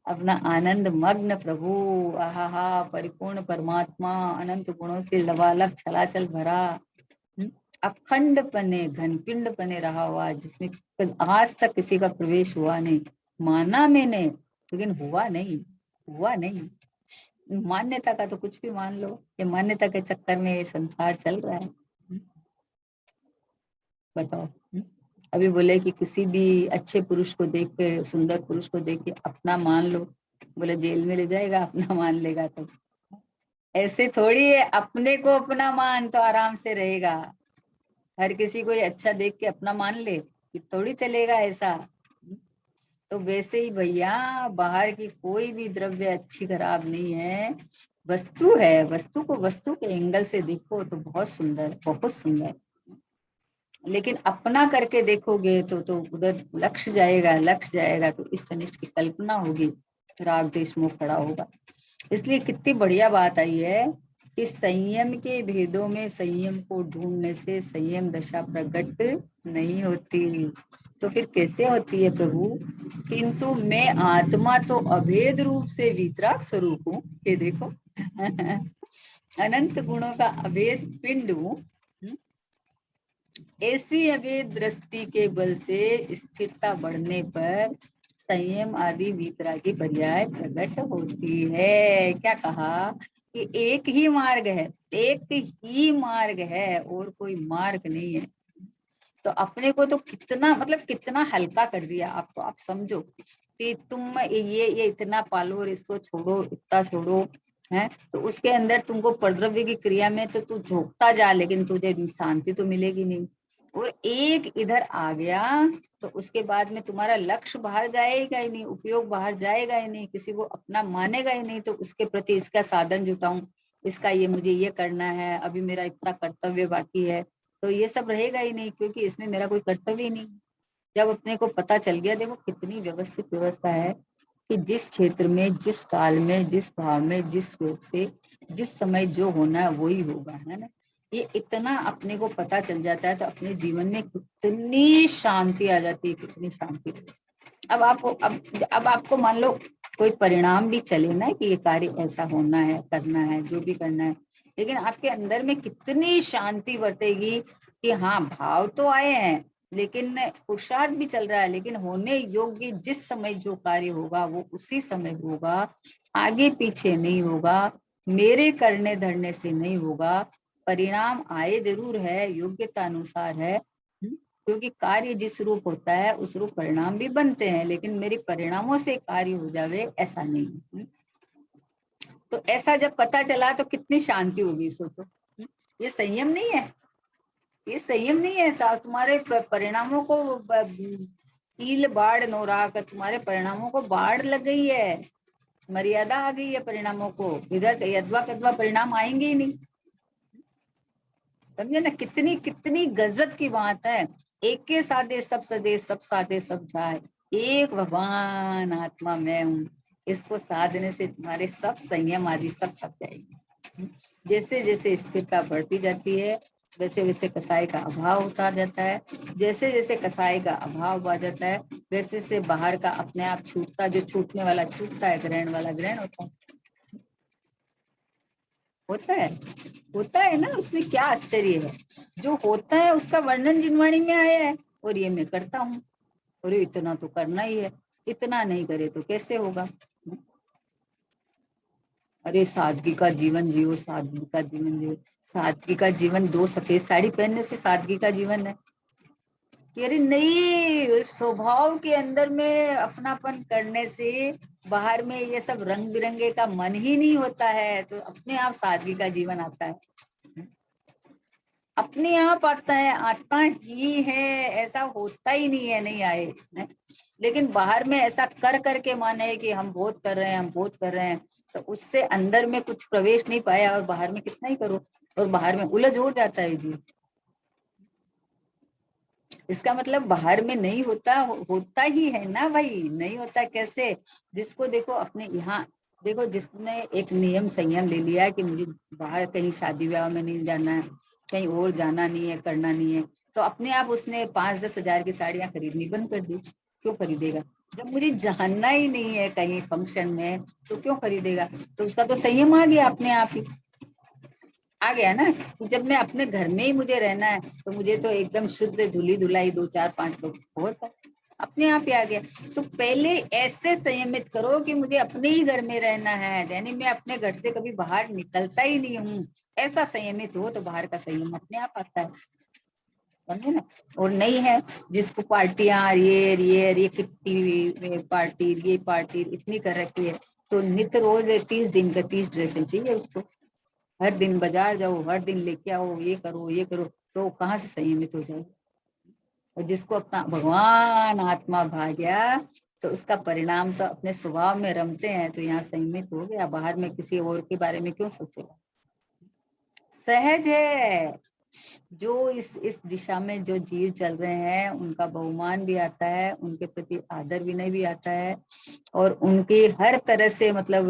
अपना आनंद मग्न प्रभु, आहा परिपूर्ण परमात्मा, अनंत गुणों से लबालब छलाछल भरा, अखंड पने घनपिंड पने रहा हुआ, जिसमें आज तक किसी का प्रवेश हुआ नहीं। माना मैंने लेकिन हुआ नहीं, हुआ नहीं। मान्यता का तो कुछ भी मान लो, ये मान्यता के चक्कर में ये संसार चल रहा है। बताओ। अभी बोले कि किसी भी अच्छे पुरुष को देख के, सुंदर पुरुष को देख के अपना मान लो, बोले जेल में ले जाएगा अपना मान लेगा तो। ऐसे थोड़ी है, अपने को अपना मान तो आराम से रहेगा। हर किसी को ये अच्छा देख के अपना मान ले कि थोड़ी चलेगा ऐसा। तो वैसे ही भैया, बाहर की कोई भी द्रव्य अच्छी खराब नहीं है, वस्तु है। वस्तु को वस्तु के एंगल से देखो तो बहुत सुंदर, बहुत सुंदर। लेकिन अपना करके देखोगे तो उधर लक्ष्य जाएगा, लक्ष्य जाएगा तो इस तनिष्ठ की कल्पना होगी, राग देश मोह खड़ा होगा। इसलिए कितनी बढ़िया बात आई है कि संयम के भेदों में संयम को ढूंढने से संयम दशा प्रकट नहीं होती। तो फिर कैसे होती है प्रभु? किंतु मैं आत्मा तो अभेद रूप से वितराग स्वरूप हूँ, ये देखो। अनंत गुणों का अभेद पिंड हूँ। ऐसी अभेद दृष्टि के बल से स्थिरता बढ़ने पर संयम आदि वितरागी पर्याय प्रकट होती है। क्या कहा कि एक ही मार्ग है, एक ही मार्ग है और कोई मार्ग नहीं है। तो अपने को तो कितना, मतलब कितना हल्का कर दिया आपको। आप समझो कि तुम ये इतना पालो और इसको छोड़ो, इतना छोड़ो, है तो उसके अंदर तुमको परद्रव्य की क्रिया में तो तू झोंकता जा, लेकिन तुझे शांति तो मिलेगी नहीं। और एक इधर आ गया तो उसके बाद में तुम्हारा लक्ष्य बाहर जाएगा ही नहीं, उपयोग बाहर जाएगा ही नहीं, किसी को अपना मानेगा ही नहीं। तो उसके प्रति इसका साधन जुटाऊं, इसका ये मुझे ये करना है, अभी मेरा इतना कर्तव्य बाकी है, तो ये सब रहेगा ही नहीं, क्योंकि इसमें मेरा कोई कर्तव्य ही नहीं। जब अपने को पता चल गया, देखो कितनी व्यवस्थित व्यवस्था है कि जिस क्षेत्र में, जिस काल में, जिस भाव में, जिस रूप से, जिस समय जो होना है वही होगा, है ना। ये इतना अपने को पता चल जाता है तो अपने जीवन में कितनी शांति आ जाती है, कितनी शांति। अब आपको मान लो कोई परिणाम भी चले ना कि ये कार्य ऐसा होना है, करना है, जो भी करना है, लेकिन आपके अंदर में कितनी शांति बरतेगी कि हाँ भाव तो आए हैं, लेकिन पुरुषार्थ भी चल रहा है, लेकिन होने योग्य जिस समय जो कार्य होगा वो उसी समय होगा, आगे पीछे नहीं होगा, मेरे करने धरने से नहीं होगा। परिणाम आए जरूर है, योग्यता अनुसार है, क्योंकि कार्य जिस रूप होता है उस रूप परिणाम भी बनते हैं, लेकिन मेरे परिणामों से कार्य हो जावे ऐसा नहीं। तो ऐसा जब पता चला तो कितनी शांति होगी, सोचो। ये संयम नहीं है, ये संयम नहीं है। तुम्हारे परिणामों को कील बाढ़ नोरा कर तुम्हारे परिणामों को बाढ़ लग गई है, मर्यादा आ गई है परिणामों को, इधर यदवा कदवा परिणाम आएंगे ही नहीं। समझे ना, कितनी कितनी गजब की बात है। एक के साधे सब सदे, सब साधे सब जाए, एक भगवान आत्मा मैं हूँ। इसको साधने से तुम्हारे सब संयम आदि सब छप जाएगी। जैसे जैसे स्थिरता बढ़ती जाती है वैसे वैसे कसाई का अभाव होता जाता है, जैसे जैसे कसाई का अभाव आ जाता है वैसे से बाहर का अपने आप छूटता, जो छूटने वाला छूटता है, ग्रहण वाला ग्रहण होता है। होता है, होता है ना, उसमें क्या आश्चर्य है। जो होता है उसका वर्णन जिनवाणी में आया है, और ये मैं करता हूँ, और इतना तो करना ही है, इतना नहीं करे तो कैसे होगा। अरे सादगी का जीवन जियो, सादगी का जीवन जियो। सादगी का जीवन दो सफेद साड़ी पहनने से सादगी का जीवन है? कि अरे नहीं, स्वभाव के अंदर में अपनापन करने से बाहर में ये सब रंग बिरंगे का मन ही नहीं होता है, तो अपने आप सादगी का जीवन आता है, अपने आप आता है, आता ही है। ऐसा होता ही नहीं है नहीं आए है? लेकिन बाहर में ऐसा कर करके माने कि हम बहुत कर रहे हैं, हम बहुत कर रहे हैं, तो उससे अंदर में कुछ प्रवेश नहीं पाया, और बाहर में कितना ही करो, और बाहर में उलझ हो जाता है जी। इसका मतलब बाहर में नहीं होता, होता ही है ना भाई, नहीं होता कैसे? जिसको देखो अपने यहाँ, देखो जिसने एक नियम संयम ले लिया कि मुझे बाहर कहीं शादी ब्याह में नहीं जाना है, कहीं और जाना नहीं है, करना नहीं है, तो अपने आप उसने 5-10 हजार की साड़ियां खरीदनी बंद कर दी। क्यों खरीदेगा? जब मुझे जानना ही नहीं है कहीं फंक्शन में तो क्यों खरीदेगा? तो उसका तो संयम आ गया अपने आप ही, आ गया ना कि जब मैं अपने घर में ही मुझे रहना है तो मुझे तो एकदम शुद्ध धुली धुलाई दो चार पांच लोग बहुत है, अपने आप ही आ गया। तो पहले ऐसे संयमित करो कि मुझे अपने ही घर में रहना है, यानी मैं अपने घर से कभी बाहर निकलता ही नहीं हूँ, ऐसा संयमित हो तो बाहर का संयम अपने आप आता है, समझे ना। और नहीं है जिसको पार्टियां ये किट्टी पार्टी ये पार्टी इतनी कर रखी है, तो नित्य रोज 30 दिन का 30 ड्रेसें चाहिए उसको, हर दिन बाजार जाओ, हर दिन लेके आओ, ये करो, तो कहाँ से संयमित हो जाए। और जिसको अपना भगवान आत्मा भा गया तो उसका परिणाम तो अपने स्वभाव में रमते हैं, तो यहाँ संयमित हो गया, बाहर में किसी और के बारे में क्यों सोचेगा। सहज है। जो इस दिशा में जो जीव चल रहे हैं उनका बहुमान भी आता है, उनके प्रति आदर विनय भी आता है, और उनकी हर तरह से मतलब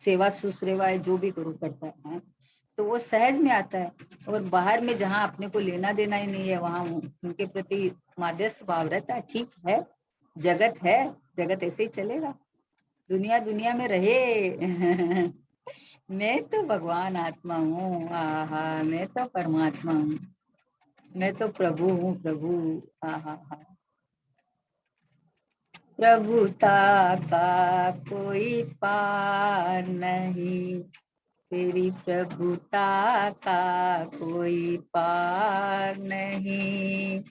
सेवा सुश्रेवा जो भी करो करता है, तो वो सहज में आता है। और बाहर में जहाँ अपने को लेना देना ही नहीं है वहां उनके प्रति मध्यस्थ भाव रहता है, ठीक है, जगत है, जगत ऐसे ही चलेगा, दुनिया दुनिया में रहे। मैं तो भगवान आत्मा हूँ, आहा मैं तो परमात्मा हूँ, मैं तो प्रभु हूँ, प्रभु, आहा हा। प्रभुता का कोई पार नहीं, तेरी प्रभुता का कोई पार नहीं,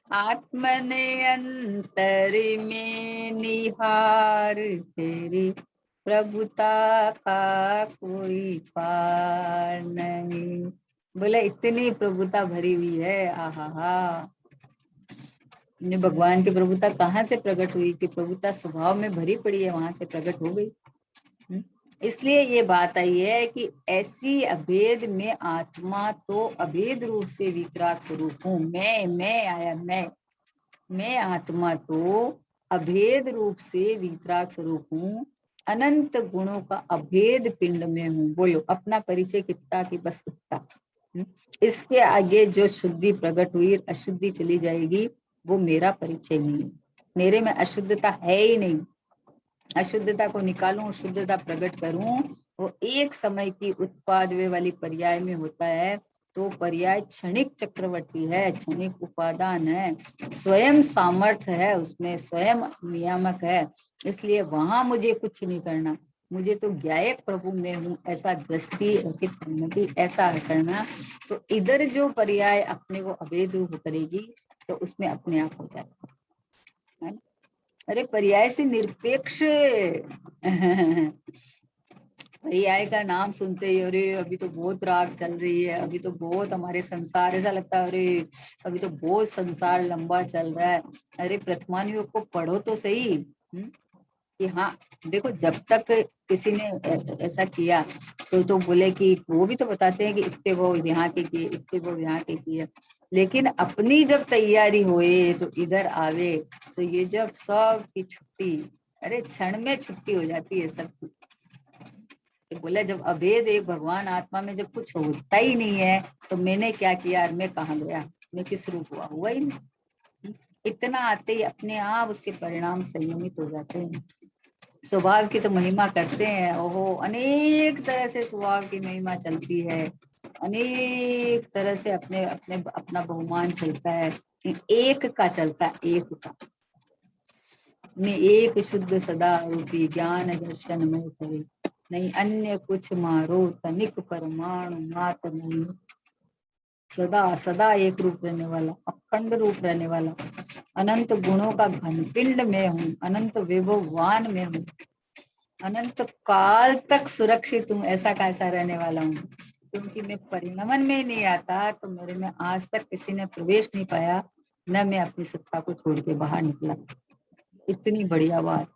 आत्मन अंतर में निहार, तेरी प्रभुता का कोई पार नहीं। बोले इतनी प्रभुता भरी हुई है, आहा हा। ने भगवान की प्रभुता कहाँ से प्रकट हुई कि प्रभुता स्वभाव में भरी पड़ी है, वहां से प्रकट हो गई। इसलिए ये बात आई है कि ऐसी अभेद में आत्मा तो अभेद रूप से वितराग स्वरूप हूँ, मैं आया मैं आत्मा तो अभेद रूप से वितराग स्वरूप हूँ, अनंत गुणों का अभेद पिंड में हूँ। बोलो अपना परिचय कितना की बस इतना। इसके आगे जो शुद्धि प्रकट हुई अशुद्धि चली जाएगी, वो मेरा परिचय नहीं, मेरे में अशुद्धता है ही नहीं। अशुद्धता को निकालूं, शुद्धता प्रकट करूं, वो एक समय की उत्पाद वे वाली पर्याय में होता है। तो पर्याय क्षणिक चक्रवर्ती है, क्षणिक उपादान है, स्वयं सामर्थ्य है, उसमें स्वयं नियामक है। इसलिए वहां मुझे कुछ नहीं करना, मुझे तो ज्ञायक प्रभु में हूँ ऐसा दृष्टि, ऐसी सम्मति, ऐसा करना। तो इधर जो पर्याय अपने को अभेद रूप करेगी तो उसमें अपने आप हो जाएगा, है ना? अरे पर्याय से निरपेक्ष। पर्याय का नाम सुनते ही अरे अभी तो बहुत राग चल रही है, अभी तो बहुत हमारे संसार, ऐसा लगता है अरे अभी तो बहुत संसार लंबा चल रहा है। अरे प्रथमानुयोग को पढ़ो तो सही। कि हाँ देखो, जब तक किसी ने ऐसा किया तो बोले कि वो भी तो बताते हैं कि इतने वो यहाँ के किए, इतने वो यहाँ के किए, लेकिन अपनी जब तैयारी हुए तो इधर आवे, तो ये जब सब की छुट्टी, अरे क्षण में छुट्टी हो जाती है सबकी। तो बोला जब अभेद एक भगवान आत्मा में जब कुछ होता ही नहीं है तो मैंने क्या किया, मैं कहाँ गया, मैं किस रूप हुआ ही नहीं। इतना आते ही अपने आप उसके परिणाम संयमित हो जाते हैं। स्वभाव की तो महिमा करते हैं, ओहो अनेक तरह से स्वभाव की महिमा चलती है, अनेक तरह से अपने अपने अपना बहुमान चलता है, एक का चलता है, एक का में एक शुद्ध सदा रूपी ज्ञान दर्शन में करे, नहीं अन्य कुछ मारो तनिक परमाणु मात्र नहीं, सदा सदा एक रूप रहने वाला, अखंड रूप रहने वाला, अनंत गुणों का घनपिंड में हूँ, अनंत विभववान में हूँ, अनंत काल तक सुरक्षित हूँ, ऐसा कैसा रहने वाला हूँ। क्योंकि मैं परिणमन में नहीं आता तो मेरे में आज तक किसी ने प्रवेश नहीं पाया, न मैं अपनी सत्ता को छोड़ के बाहर निकला। इतनी बढ़िया बात।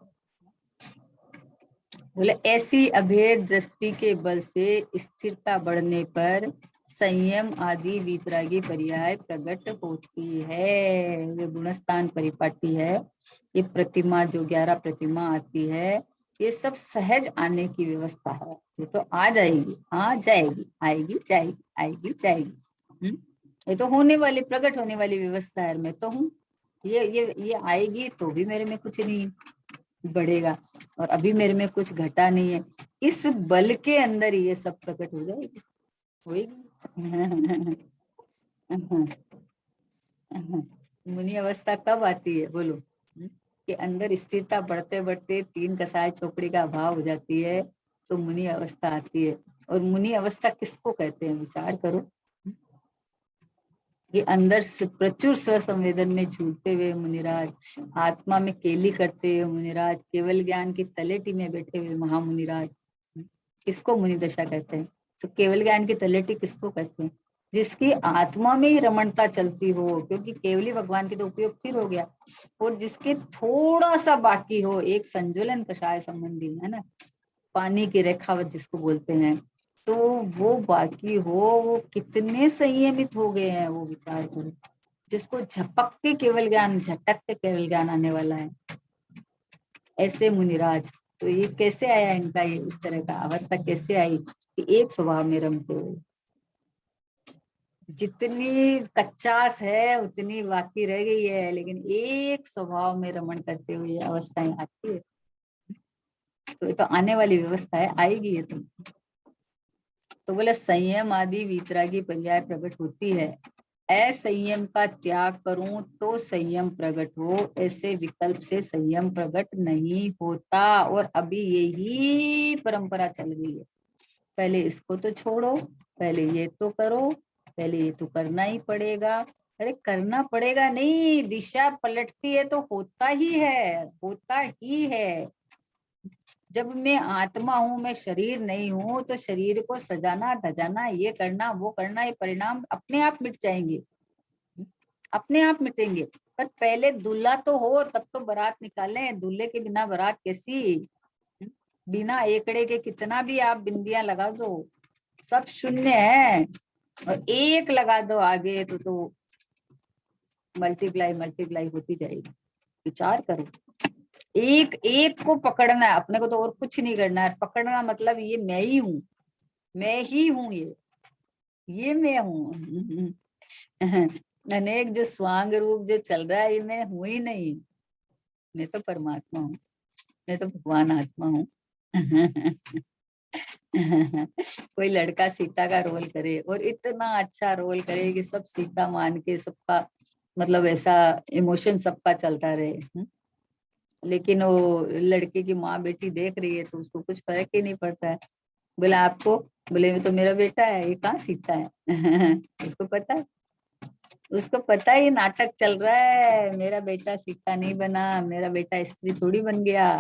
बोले ऐसी अभेद दृष्टि के बल से स्थिरता बढ़ने पर संयम आदि वीतरागी पर्याय प्रकट होती है। ये गुणस्थान परिपाटी है, ये प्रतिमा जो 11 प्रतिमा आती है, ये सब सहज आने की व्यवस्था है। ये तो आ जाएगी, आ जाएगी, आएगी जाएगी, आएगी जाएगी। ये तो होने वाली, प्रकट होने वाली व्यवस्था है, मैं तो हूँ। ये आएगी तो भी मेरे में कुछ नहीं बढ़ेगा, और अभी मेरे में कुछ घटा नहीं है। इस बल के अंदर ये सब प्रकट हो जाएगी, होएगी। मुनि अवस्था कब आती है बोलो? कि अंदर स्थिरता बढ़ते बढ़ते तीन कसाय चौकड़ी का अभाव हो जाती है, तो मुनि अवस्था आती है। और मुनि अवस्था किसको कहते हैं, विचार करो। ये अंदर से प्रचुर स्वसंवेदन में झूलते हुए मुनिराज, आत्मा में केली करते हुए मुनिराज, केवल ज्ञान की तलेटी में बैठे हुए महामुनिराज, किसको मुनि दशा कहते हैं? तो केवल ज्ञान की तलेटी किसको कहते हैं? जिसकी आत्मा में ही रमणता चलती हो, क्योंकि केवली भगवान की तो उपयोग स्थिर हो गया, और जिसके थोड़ा सा बाकी हो, एक संजुलन कषाय संबंधी है ना, पानी की रेखावत जिसको बोलते हैं, तो वो बाकी हो, वो कितने संयमित हो गए हैं, वो विचार करो। जिसको झपक के केवल ज्ञान, झटक के केवल ज्ञान आने वाला है, ऐसे मुनिराज। तो ये कैसे आया इनका, ये इस तरह का अवस्था कैसे आई कि एक स्वभाव में रमते हुए, जितनी कच्चास है उतनी बाकी रह गई है, लेकिन एक स्वभाव में रमण करते हुए ये अवस्थाएं आती है। तो ये तो आने वाली व्यवस्था है, आएगी ये तो बोले संयम आदि वीतरागी पर्याय प्रकट होती है। असंयम का त्याग करूं तो संयम प्रकट हो, ऐसे विकल्प से संयम प्रकट नहीं होता। और अभी यही परंपरा चल गई है, पहले इसको तो छोड़ो, पहले ये तो करो, पहले ये तो करना ही पड़ेगा। अरे करना पड़ेगा नहीं, दिशा पलटती है तो होता ही है, होता ही है। जब मैं आत्मा हूं, मैं शरीर नहीं हूं, तो शरीर को सजाना धजाना, ये करना वो करना, ये परिणाम अपने आप मिट जाएंगे, अपने आप मिटेंगे। पर पहले दूल्हा तो हो, तब तो बारात निकाले। दूल्हे के बिना बारात कैसी? बिना एकड़े के कितना भी आप बिंदियां लगा दो, सब शून्य है। और एक लगा दो आगे तो मल्टीप्लाई मल्टीप्लाई होती जाएगी। विचार करो, एक एक को पकड़ना है अपने को, तो और कुछ नहीं करना है। पकड़ना मतलब ये मैं ही हूँ, मैं ही हूँ, ये मैं हूँ। अनेक जो स्वांग रूप जो चल रहा है, ये मैं हूं ही नहीं, मैं तो परमात्मा हूँ, मैं तो भगवान आत्मा हूँ। कोई लड़का सीता का रोल करे और इतना अच्छा रोल करे कि सब सीता मान के, सबका मतलब ऐसा इमोशन सबका चलता रहे। लेकिन वो लड़के की माँ बेटी देख रही है तो उसको कुछ फर्क ही नहीं पड़ता है। बोला आपको, बोले ये तो मेरा बेटा है, ये कहाँ सीता है। उसको पता है, उसको पता है ये नाटक चल रहा है, मेरा बेटा सीता नहीं बना, मेरा बेटा स्त्री थोड़ी बन गया।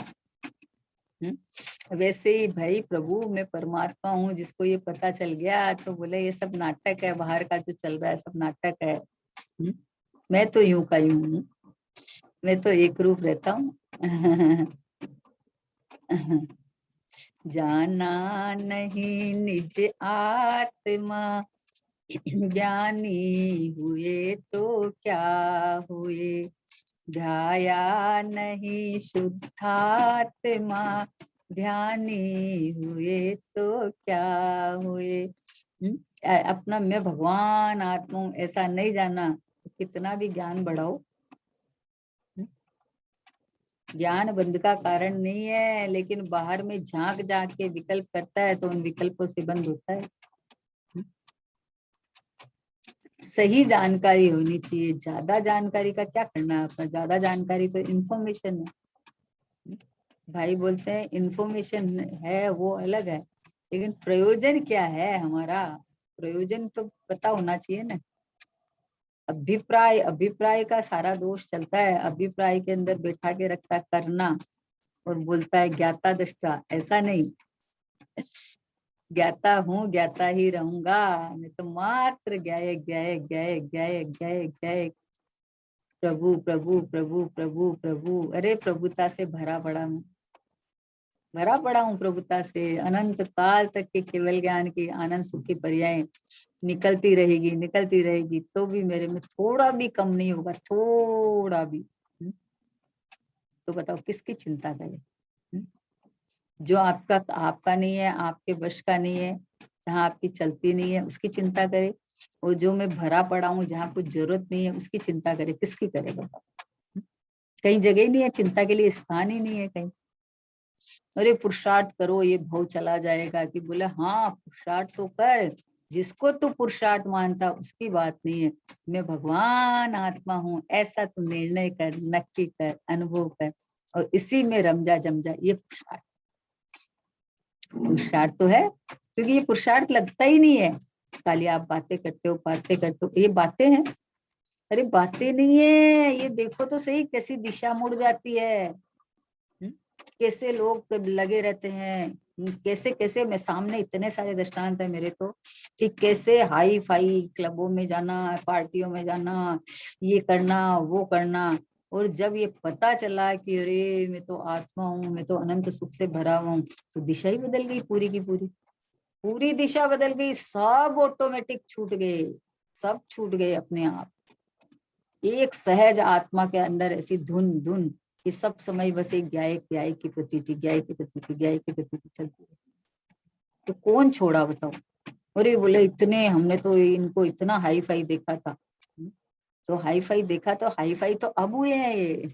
वैसे ही भाई प्रभु मैं परमात्मा हूँ, जिसको ये पता चल गया तो बोले ये सब नाटक है, बाहर का जो चल रहा है सब नाटक है। मैं तो यूं का यूं हूँ, मैं तो एक रूप रहता हूँ। जाना नहीं निज आत्मा, ज्ञानी हुए तो क्या हुए, ध्याया नहीं शुद्धात्मा, ध्यानी हुए तो क्या हुए। अपना मैं भगवान आत्मा हूं ऐसा नहीं जाना, कितना भी ज्ञान बढ़ाओ, ज्ञान बंध का कारण नहीं है, लेकिन बाहर में झांक झांक के विकल्प करता है तो उन विकल्पों से बंद होता है। सही जानकारी होनी चाहिए, ज्यादा जानकारी का क्या करना है अपना, ज्यादा जानकारी तो इंफॉर्मेशन है। भाई बोलते हैं इंफॉर्मेशन है वो अलग है, लेकिन प्रयोजन क्या है हमारा, प्रयोजन तो पता होना चाहिए ना। अभिप्राय, अभिप्राय का सारा दोष चलता है, अभिप्राय के अंदर बैठा के रखता है करना, और बोलता है ज्ञाता दृष्टा, ऐसा नहीं। ज्ञाता हूँ, ज्ञाता ही रहूंगा, मैं तो मात्र ज्ञाय ज्ञाय ज्ञाय ज्ञाय ज्ञाय ज्ञाय, प्रभु प्रभु प्रभु प्रभु प्रभु। अरे प्रभुता से भरा पड़ा हूँ, भरा पड़ा हूँ प्रभुता से। अनंत काल तक के केवल ज्ञान की आनंद सुखी पर्याय निकलती रहेगी, निकलती रहेगी, तो भी मेरे में थोड़ा भी कम नहीं होगा, थोड़ा भी। तो बताओ किसकी चिंता करे? जो आपका आपका नहीं है, आपके वश का नहीं है, जहाँ आपकी चलती नहीं है उसकी चिंता करे, और जो मैं भरा पड़ा हूँ जहाँ कुछ जरूरत नहीं है उसकी चिंता करे, किसकी करे बताओ? कहीं जगह ही नहीं है, चिंता के लिए स्थान ही नहीं है कहीं। अरे पुरुषार्थ करो ये भव चला जाएगा, कि बोले हाँ पुरुषार्थ तो कर, जिसको तू पुरुषार्थ मानता उसकी बात नहीं है। मैं भगवान आत्मा हूँ ऐसा तू निर्णय कर, नक्की कर, अनुभव कर, और इसी में रमजा जमजा। ये पुरुषार्थ, पुरुषार्थ तो है, क्योंकि ये पुरुषार्थ लगता ही नहीं है। खाली आप बातें करते हो, बातें करते हो, ये बातें हैं। अरे बातें नहीं है, ये देखो तो सही कैसी दिशा मुड़ जाती है। कैसे लोग लगे रहते हैं, कैसे कैसे, मैं सामने इतने सारे दृष्टांत है मेरे तो, कि कैसे हाई फाई क्लबों में जाना, पार्टियों में जाना, ये करना वो करना। और जब ये पता चला कि अरे मैं तो आत्मा हूँ, मैं तो अनंत सुख से भरा हुआ हूँ, तो दिशा ही बदल गई, पूरी की पूरी, पूरी दिशा बदल गई। सब ऑटोमेटिक छूट गए, सब छूट गए अपने आप। एक सहज आत्मा के अंदर ऐसी धुन धुन कि सब समय बस एक गायक गायक की प्रतीति, गायक की प्रतीति, गायक की प्रतीति चलती है। तो कौन छोड़ा बताओ। अरे बोले इतने हमने तो इनको इतना हाई फाई देखा था। तो हाई फाई देखा, तो हाई फाई तो अब हुए हैं ये।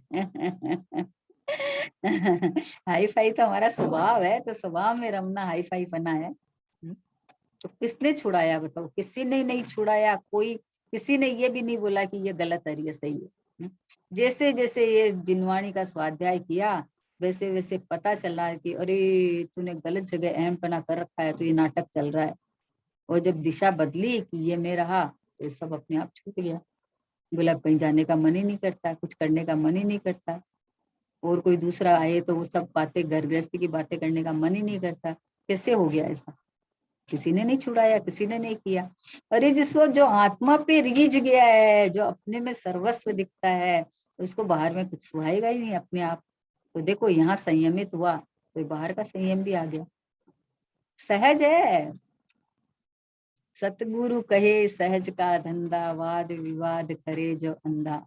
हाई फाई तो हमारा स्वभाव है, तो स्वभाव में रमना हाई फाई बना है। तो किसने छुड़ाया बताओ, किसी ने नहीं छुड़ाया। कोई किसी ने ये भी नहीं बोला कि ये गलत है ये सही है। जैसे जैसे ये जिनवाणी का स्वाध्याय किया, वैसे वैसे पता चला कि अरे तूने गलत जगह अहम पना कर रखा है, तो ये नाटक चल रहा है। और जब दिशा बदली कि ये मैं रहा, तो सब अपने आप छूट गया। बोला कहीं जाने का मन ही नहीं करता, कुछ करने का मन ही नहीं करता, और कोई दूसरा आए तो वो सब बातें, घर गृहस्थी की बातें करने का मन ही नहीं करता। कैसे हो गया ऐसा? किसी ने नहीं छुड़ाया, किसी ने नहीं किया। अरे जिसको जो आत्मा पे रीझ गया है, जो अपने में सर्वस्व दिखता है, उसको बाहर में कुछ सुहाएगा ही नहीं अपने आप। तो देखो यहाँ संयमित हुआ, तो बाहर का संयम भी आ गया। सहज है। सतगुरु कहे सहज का धंधा, वाद विवाद करे जो अंधा।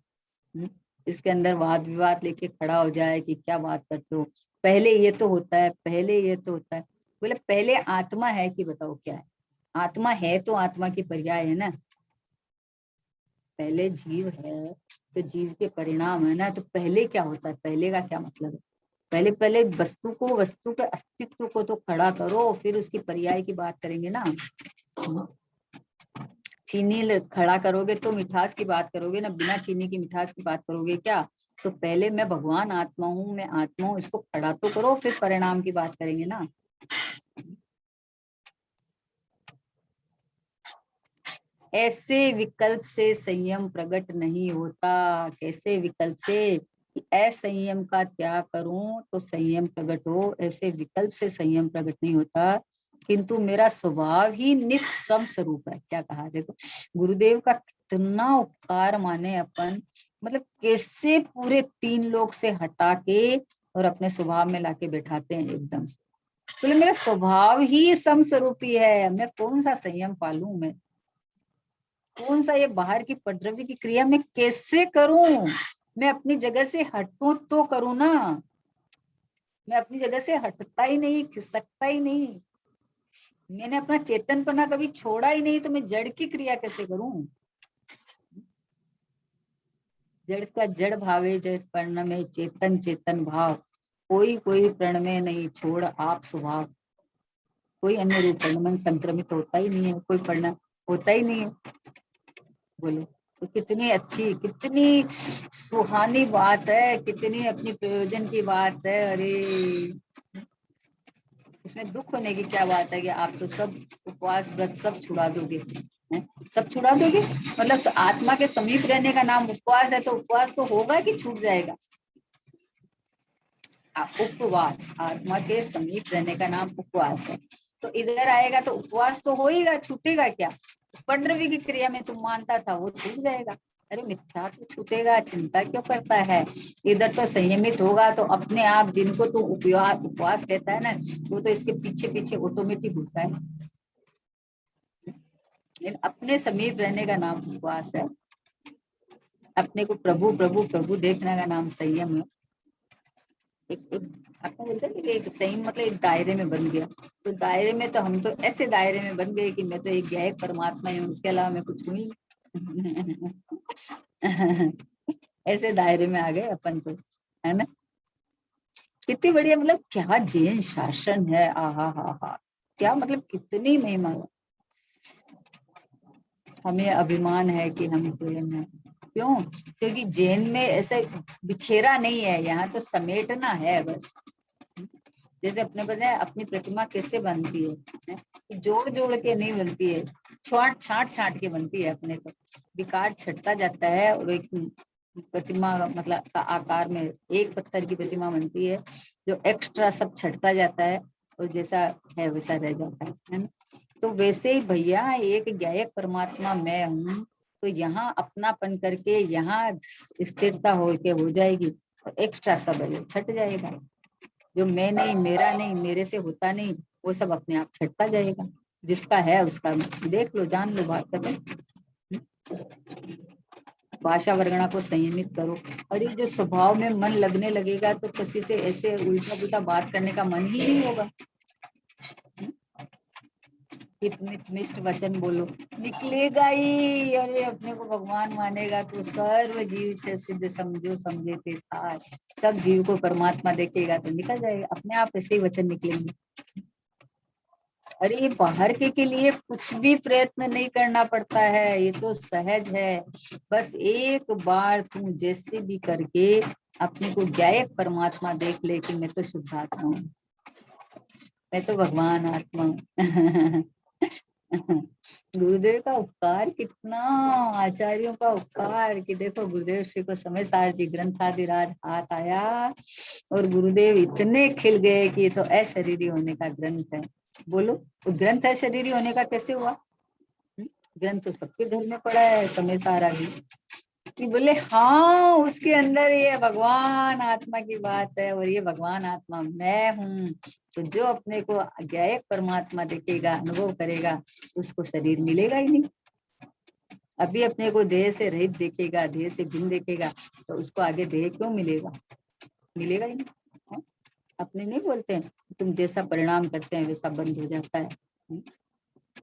इसके अंदर वाद विवाद लेके खड़ा हो जाए कि क्या बात करते हो, पहले ये तो होता है, पहले ये तो होता है। बोले पहले आत्मा है कि बताओ क्या है? आत्मा है तो आत्मा की पर्याय है ना। पहले जीव है तो जीव के परिणाम है ना। तो पहले क्या होता है, पहले का क्या मतलब है? पहले पहले वस्तु को, वस्तु के अस्तित्व को तो खड़ा करो, फिर उसकी पर्याय की बात करेंगे ना। चीनी खड़ा करोगे तो मिठास की बात करोगे ना, बिना चीनी की मिठास की बात करोगे क्या? तो पहले मैं भगवान आत्मा हूँ, मैं आत्मा हूँ, इसको खड़ा तो करो, फिर परिणाम की बात करेंगे ना। ऐसे विकल्प से संयम प्रकट नहीं होता। कैसे विकल्प से? कि असंयम का त्याग करूं तो संयम प्रकट हो, ऐसे विकल्प से संयम प्रकट नहीं होता। किंतु मेरा स्वभाव ही निस्सम स्वरूप है। क्या कहा देखो, गुरुदेव का कितना उपकार माने अपन। मतलब कैसे पूरे तीन लोग से हटा के और अपने स्वभाव में लाके बैठाते हैं एकदम से। बोले मेरा स्वभाव ही सम स्वरूपी है, मैं कौन सा संयम पालूं, मैं कौन सा ये बाहर की पटद्रव्य की क्रिया में कैसे करूं? मैं अपनी जगह से हटूं तो करूं ना। मैं अपनी जगह से हटता ही नहीं, खिसकता ही नहीं। मैंने अपना चेतनपना कभी छोड़ा ही नहीं, तो मैं जड़ की क्रिया कैसे करूं? जड़ का जड़ भावे जड़ पर्ण में, चेतन चेतन भाव। कोई कोई प्रण में नहीं छोड़ आप स्वभाव। कोई अन्य रूप मन संक्रमित होता ही नहीं है, कोई पढ़ना होता ही नहीं है। बोले तो कितनी अच्छी, कितनी सुहानी बात है, कितनी अपनी प्रयोजन की बात है। अरे इसमें दुख होने की क्या बात है कि आप तो सब उपवास व्रत सब छुड़ा दोगे, हैं? सब छुड़ा दोगे, मतलब तो आत्मा के समीप रहने का नाम उपवास है, तो उपवास तो होगा कि छूट जाएगा? उपवास, आत्मा के समीप रहने का नाम उपवास है। तो इधर आएगा तो उपवास तो होएगा, छूटेगा क्या? पंद्रहवीं की क्रिया में तुम मानता था वो छूट जाएगा। अरे मिथ्या तो छूटेगा, चिंता क्यों करता है? इधर तो संयमित होगा तो अपने आप, जिनको तू उपवास कहता है ना, वो तो इसके पीछे पीछे ऑटोमेटिक होता है। लेकिन अपने समीप रहने का नाम उपवास है। अपने को प्रभु प्रभु प्रभु देखने का नाम संयम है। एक आपको बोलते हैं कि एक सही मतलब एक दायरे में बन गया। तो दायरे में तो हम तो ऐसे दायरे में बन गए कि मैं तो एक गायक परमात्मा हूँ, उसके अलावा मैं कुछ हुई। ऐसे दायरे में आ गए अपन तो, है ना। कितनी बढ़िया, मतलब क्या जैन शासन है, आहा हा हा, क्या मतलब कितनी महिमा। हमें अभिमान है कि हम जैन हैं। क्यों? क्योंकि जैन में ऐसे बिखेरा नहीं है, यहाँ तो समेटना है बस। जैसे अपने पता है अपनी प्रतिमा कैसे बनती है? जोड़ जोड़ के नहीं बनती है, छाट छाट छाट के बनती है अपने को। विकार छटता जाता है और एक प्रतिमा मतलब का आकार में एक पत्थर की प्रतिमा बनती है, जो एक्स्ट्रा सब छटता जाता है और जैसा है वैसा रह जाता है ना। तो वैसे ही भैया एक गायक परमात्मा मैं हूँ, तो यहाँ अपनापन करके यहाँ स्थिरता हो जाएगी, और एक्स्ट्रा सब है छट जाएगा। जो मैं नहीं, मेरा नहीं, मेरे से होता नहीं, वो सब अपने आप छटता जाएगा। जिसका है उसका देख लो, जान लो, बात करो। भाषा वर्गणा को संयमित करो। और ये जो स्वभाव में मन लगने लगेगा तो किसी से ऐसे उल्टा पुल्टा बात करने का मन ही नहीं होगा। मिष्ट वचन बोलो, निकलेगा ही। अरे अपने को भगवान मानेगा तो सर्व जीव से सिद्ध समझो समझे थे था, सब जीव को परमात्मा देखेगा तो निकल जाएगा अपने आप, ऐसे ही वचन निकलेंगे। अरे ये बाहर के लिए कुछ भी प्रयत्न नहीं करना पड़ता है, ये तो सहज है। बस एक बार तुम जैसे भी करके अपने को गायक परमात्मा देख ले कि मैं तो शुद्ध आत्मा हूँ, मैं तो भगवान आत्मा हूँ। गुरुदेव का उपकार कितना, आचार्यों का उपकार, कि देखो गुरुदेव श्री को समय सार जी ग्रंथाधिराज हाथ आया और गुरुदेव इतने खिल गए कि ये तो अशरीरी होने का ग्रंथ है। बोलो, वो ग्रंथ अशरीरी होने का कैसे हुआ? ग्रंथ तो सबके घर में पड़ा है, समय सारा भी। कि बोले हाँ, उसके अंदर ये भगवान आत्मा की बात है, और ये भगवान आत्मा मैं हूँ। तो जो अपने को गायक परमात्मा देखेगा, अनुभव करेगा, उसको शरीर मिलेगा ही नहीं। अभी अपने को देह से रहित देखेगा, देह से भिन्न देखेगा, तो उसको आगे देह क्यों मिलेगा? मिलेगा ही नहीं। अपने नहीं बोलते हैं तुम जैसा परिणाम करते हैं वैसा बंद हो जाता है।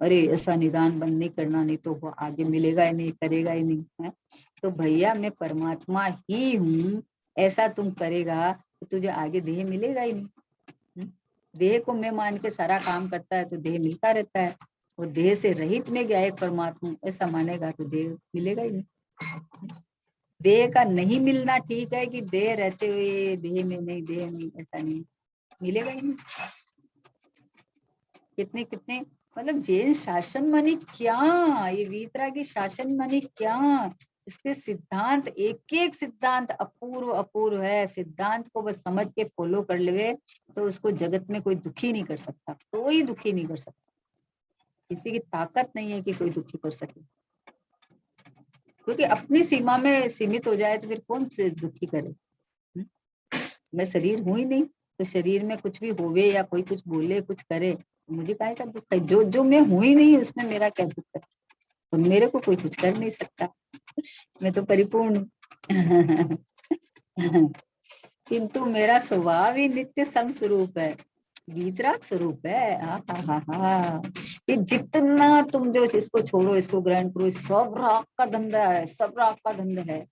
अरे ऐसा निदान बंद नहीं करना, नहीं तो वो आगे मिलेगा ही नहीं, करेगा ही नहीं है। तो भैया मैं परमात्मा ही हूँ, ऐसा तुम करेगा तो तुझे आगे देह मिलेगा ही नहीं। देह को मैं मान के सारा काम करता है तो देह मिलता रहता है, और देह से रहित में गया एक परमात्मा ऐसा मानेगा तो देह मिलेगा ही नहीं। देह का नहीं मिलना ठीक है, कि देह रहते हुए देह में नहीं, देह नहीं, ऐसा नहीं मिलेगा ही नहीं। कितने कितने मतलब जैन शासन माने क्या, ये वीतरागी शासन माने क्या, इसके सिद्धांत एक एक सिद्धांत अपूर्व अपूर्व है। सिद्धांत को बस समझ के फॉलो कर ले तो उसको जगत में कोई दुखी नहीं कर सकता, कोई दुखी नहीं कर सकता। किसी की ताकत नहीं है कि कोई दुखी कर सके, क्योंकि अपनी सीमा में सीमित हो जाए तो फिर कौन से दुखी करे। मैं शरीर हूं ही नहीं, तो शरीर में कुछ भी होवे या कोई कुछ बोले कुछ करे, मुझे काहे का दुख है? जो जो मैं हूं ही नहीं उसमें मेरा क्या दुख है? तो मेरे को कोई कुछ कर नहीं सकता, मैं तो परिपूर्ण हूँ। किंतु मेरा स्वभाव ही नित्य सम स्वरूप है, वीतराग स्वरूप है। हा हा हा हा। ये जितना तुम जो इसको छोड़ो, इसको ग्रहण करो, सब राग का धंधा है, सब राग का धंधा है।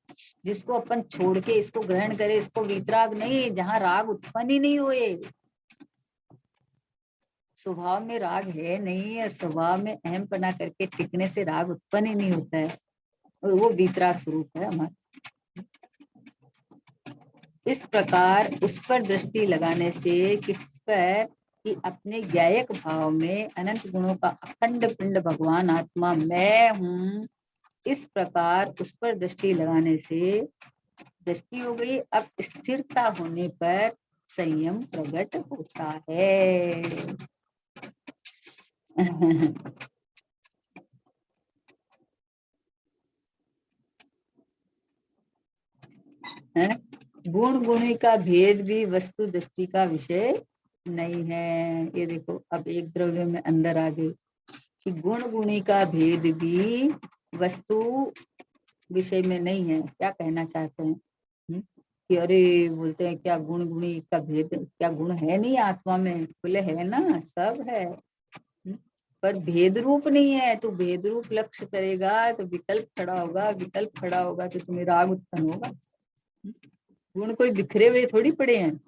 जिसको अपन छोड़ के इसको ग्रहण करे, इसको वीतराग नहीं, जहाँ राग उत्पन्न ही नहीं हुए। स्वभाव में राग है नहीं, और स्वभाव में अहम पना करके टिकने से राग उत्पन्न ही नहीं होता है, और वो वीतराग स्वरूप है हमारा। इस प्रकार उस पर दृष्टि लगाने से किस पर, कि अपने गायक भाव में अनंत गुणों का अखंड पिंड भगवान आत्मा मैं हूँ, इस प्रकार उस पर दृष्टि लगाने से दृष्टि हो गई। अब स्थिरता होने पर संयम प्रकट होता है। गुण गुणी का भेद भी वस्तु दृष्टि का विषय नहीं है। ये देखो अब एक द्रव्य में अंदर आ गए कि गुण गुणी का भेद भी वस्तु विषय में नहीं है। क्या कहना चाहते हैं? कि अरे बोलते हैं क्या गुण गुणी का भेद, क्या गुण है नहीं आत्मा में? बोले है ना, सब है। पर भेद रूप नहीं है। तो भेद रूप लक्ष्य करेगा तो विकल्प खड़ा होगा, विकल्प खड़ा होगा तो तुम्हें राग उत्पन्न होगा। गुण कोई बिखरे हुए थोड़ी पड़े हैं।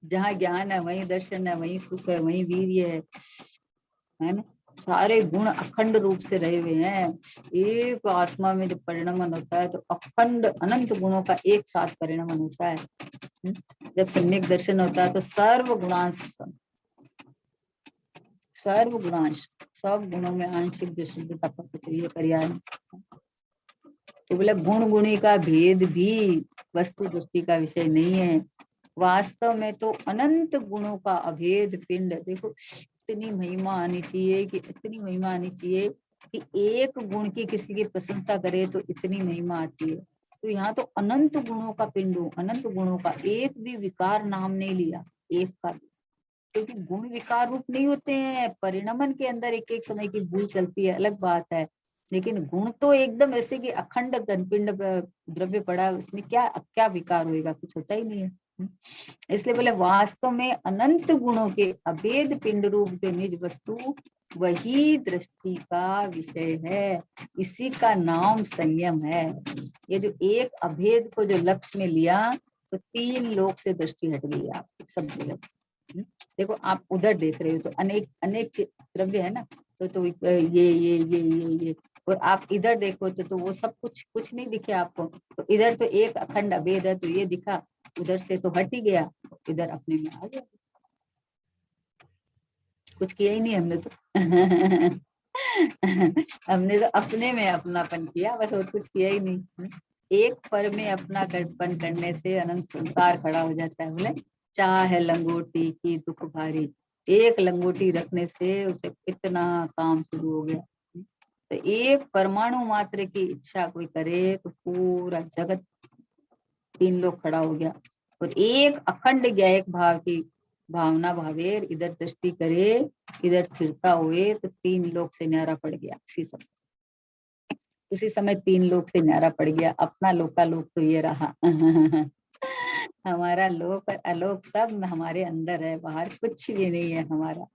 जहाँ ज्ञान है वहीं दर्शन है, वहीं सुख है, वहीं वीर्य है ना। सारे गुण अखंड रूप से रहे हुए हैं। एक आत्मा में जब परिणमन होता है तो अखंड अनंत गुणों का एक साथ परिणमन होता है। जब सम्यक दर्शन होता है तो सर्व गुणांश, सब गुणों में आंशिक जो शुद्धता प्रकट हुई है पर्याय। तो बोले गुण गुणी का भेद भी वस्तु दृष्टि का विषय नहीं है। वास्तव में तो अनंत गुणों का अभेद पिंड, देखो इतनी महिमा आनी चाहिए कि इतनी महिमा आनी चाहिए कि एक गुण की किसी की प्रशंसा करे तो इतनी महिमा आती है। तो यहाँ तो अनंत गुणों का पिंडू, अनंत गुणों का, एक भी विकार नाम नहीं लिया, एक का भी। क्योंकि गुण विकार रूप नहीं होते हैं, परिणमन के अंदर एक एक समय की भूल चलती है, अलग बात है। लेकिन गुण तो एकदम ऐसे कि अखंड घनपिंड द्रव्य पड़ा है, उसमें क्या क्या विकार होएगा, कुछ होता ही नहीं है। इसलिए बोले वास्तव में अनंत गुणों के अभेद पिंड रूप जो निज वस्तु, वही दृष्टि का विषय है। इसी का नाम संयम है। ये जो एक अभेद को जो लक्ष्य में लिया तो 3 लोक से दृष्टि हट गई आप सब जगह। देखो आप उधर देख रहे हो तो अनेक अनेक द्रव्य है ना, तो ये और आप इधर देखो तो वो सब कुछ नहीं दिखे आपको। तो इधर तो एक अखंड अभेद है तो ये दिखा, उधर से तो हट ही गया, इधर अपने में आ गया। कुछ किया ही नहीं हमने तो हमने तो अपने में अपनापन किया बस, और कुछ किया ही नहीं। एक पर में अपना कर्पण करने से अनंत संसार खड़ा हो जाता है। बोले चाह लंगोटी की दुख भारी, एक लंगोटी रखने से उसे कितना काम शुरू हो गया। तो एक परमाणु मात्र की इच्छा कोई करे तो पूरा जगत 3 लोग खड़ा हो गया। और एक अखंड ज्ञायक भाव की भावना भावेर इधर दृष्टि करे, इधर फिरता हुए तो 3 लोग से न्यारा पड़ गया। उसी समय 3 लोग से न्यारा पड़ गया। अपना लोक का लोक तो ये रहा हमारा लोक और अलोक सब हमारे अंदर है, बाहर कुछ भी नहीं है हमारा,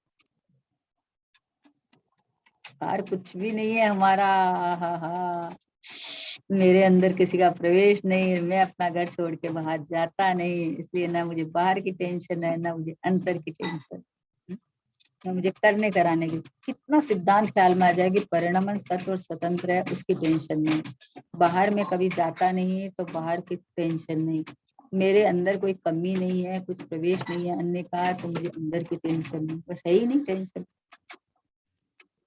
बाहर कुछ भी नहीं है हमारा। हा मेरे अंदर किसी का प्रवेश नहीं, मैं अपना घर छोड़ के बाहर जाता नहीं, इसलिए ना मुझे बाहर की टेंशन है ना मुझे अंदर की टेंशन, ना मुझे करने कराने की। कितना सिद्धांत ख्याल में आ जाए कि परिणमन सत्य और स्वतंत्र है, उसकी टेंशन नहीं। बाहर में कभी जाता नहीं तो बाहर की टेंशन नहीं। मेरे अंदर कोई कमी नहीं है, कुछ प्रवेश नहीं है अन्य का, तो मुझे अंदर की टेंशन नहीं, बस है ही नहीं टेंशन।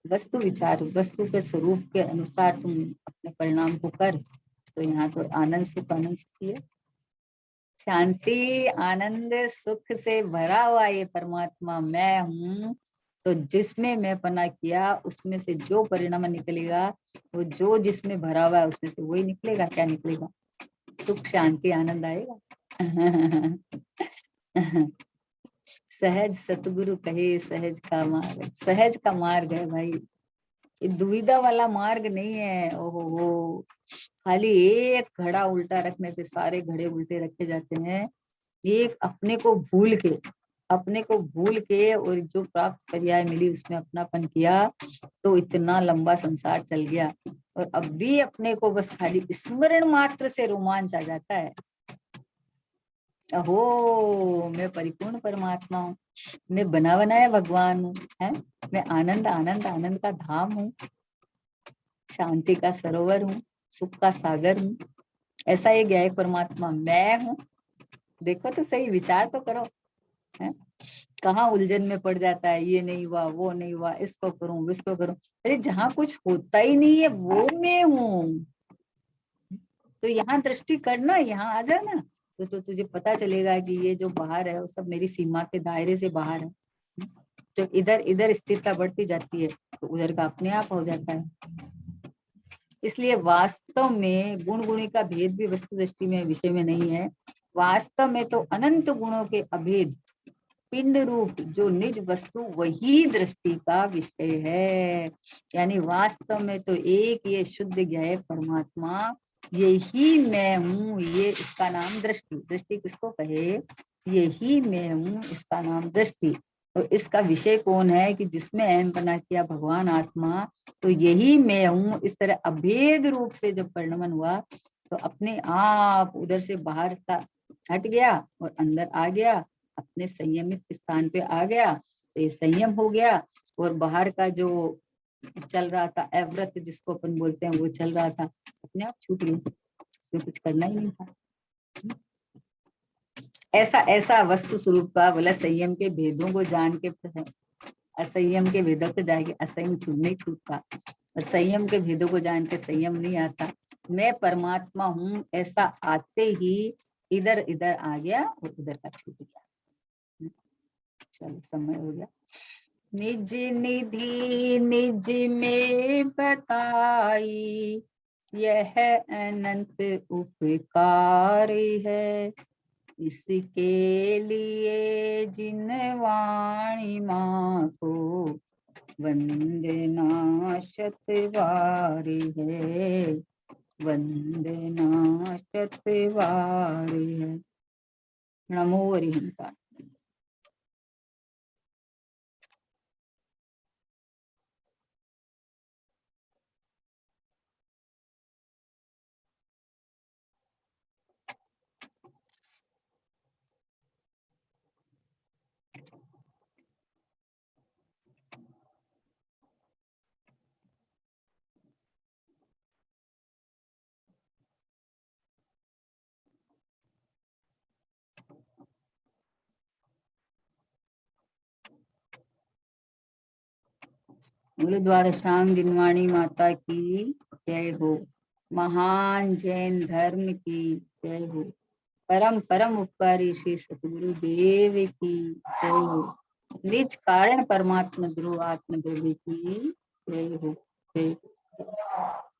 वस्तु विचार, वस्तु के स्वरूप के अनुसार तुम अपने परिणाम को कर, तो यहाँ तो आनंद सुख है, शांति आनंद सुख से भरा हुआ ये परमात्मा मैं हूँ। तो जिसमें मैं पना किया उसमें से जो परिणाम निकलेगा, वो जो जिसमें भरा हुआ है उसमें से वही निकलेगा। क्या निकलेगा? सुख शांति आनंद आएगा सहज सतगुरु कहे सहज का मार्ग, सहज का मार्ग है भाई, ये दुविधा वाला मार्ग नहीं है। ओहो हो, खाली एक घड़ा उल्टा रखने से सारे घड़े उल्टे रखे जाते हैं। एक अपने को भूल के और जो प्राप्त पर्याय मिली उसमें अपनापन किया तो इतना लंबा संसार चल गया। और अब भी अपने को बस खाली स्मरण मात्र से रोमांच आ जाता है, अहो मैं परिपूर्ण परमात्मा हूँ, मैं बना बनाया भगवान हूँ, है मैं आनंद आनंद आनंद का धाम हूँ, शांति का सरोवर हूँ, सुख का सागर हूँ। ऐसा ये ज्ञाय परमात्मा मैं हूँ। देखो तो सही, विचार तो करो, है कहाँ उलझन में पड़ जाता है, ये नहीं हुआ वो नहीं हुआ, इसको करूं इसको करूं। अरे जहाँ कुछ होता ही नहीं है वो मैं हूँ, तो यहाँ दृष्टि करना, यहाँ आ जाना, तो तुझे पता चलेगा कि ये जो बाहर है वो सब मेरी सीमा के दायरे से बाहर है। तो इधर इधर स्थिरता बढ़ती जाती है तो उधर का अपने आप हो जाता है। इसलिए वास्तव में गुण गुणी का भेद भी वस्तु दृष्टि में विषय में नहीं है। वास्तव में तो अनंत गुणों के अभेद पिंड रूप जो निज वस्तु वही दृष्टि का विषय है। यानी वास्तव में तो एक ये शुद्ध ज्ञाय परमात्मा यही मैं हूँ, ये इसका नाम दृष्टि। दृष्टि किसको कहे? यही मैं हूँ, इसका नाम दृष्टि। और इसका विषय कौन है कि जिसमें अहम बना किया भगवान आत्मा, तो यही मैं हूँ। इस तरह अभेद रूप से जब परिणमन हुआ तो अपने आप उधर से बाहर था हट गया और अंदर आ गया, अपने संयमित स्थान पे आ गया, तो ये संयम हो गया। और बाहर का जो चल रहा था अव्रत जिसको अपन बोलते हैं वो चल रहा था, अपने आप छूट गया, उसमें कुछ करना ही नहीं था। ऐसा ऐसा वस्तु स्वरूप का बोला, संयम के भेदों को जान के असंयम के भेदों को जान के असंयम छूट नहीं छूटता, और संयम के भेदों को जान के संयम नहीं आता। मैं परमात्मा हूँ ऐसा आते ही इधर इधर आ गया और उधर का छूट गया। चलो समय हो गया। निज निधि निज में बताई, यह अनंत उपकार है। इसके लिए जिन वाणी माँ को वंदना शतवारी है, वंदना शतवारी है। नमो हरिहंता। बोले द्वादशांग दिनवाणी माता की जय हो। महान जैन धर्म की जय हो। परम परम उपकारी श्री सतगुरु देव की जय हो। निज कारण परमात्मा ध्रुव आत्म ध्रुव की जय हो। जय हो।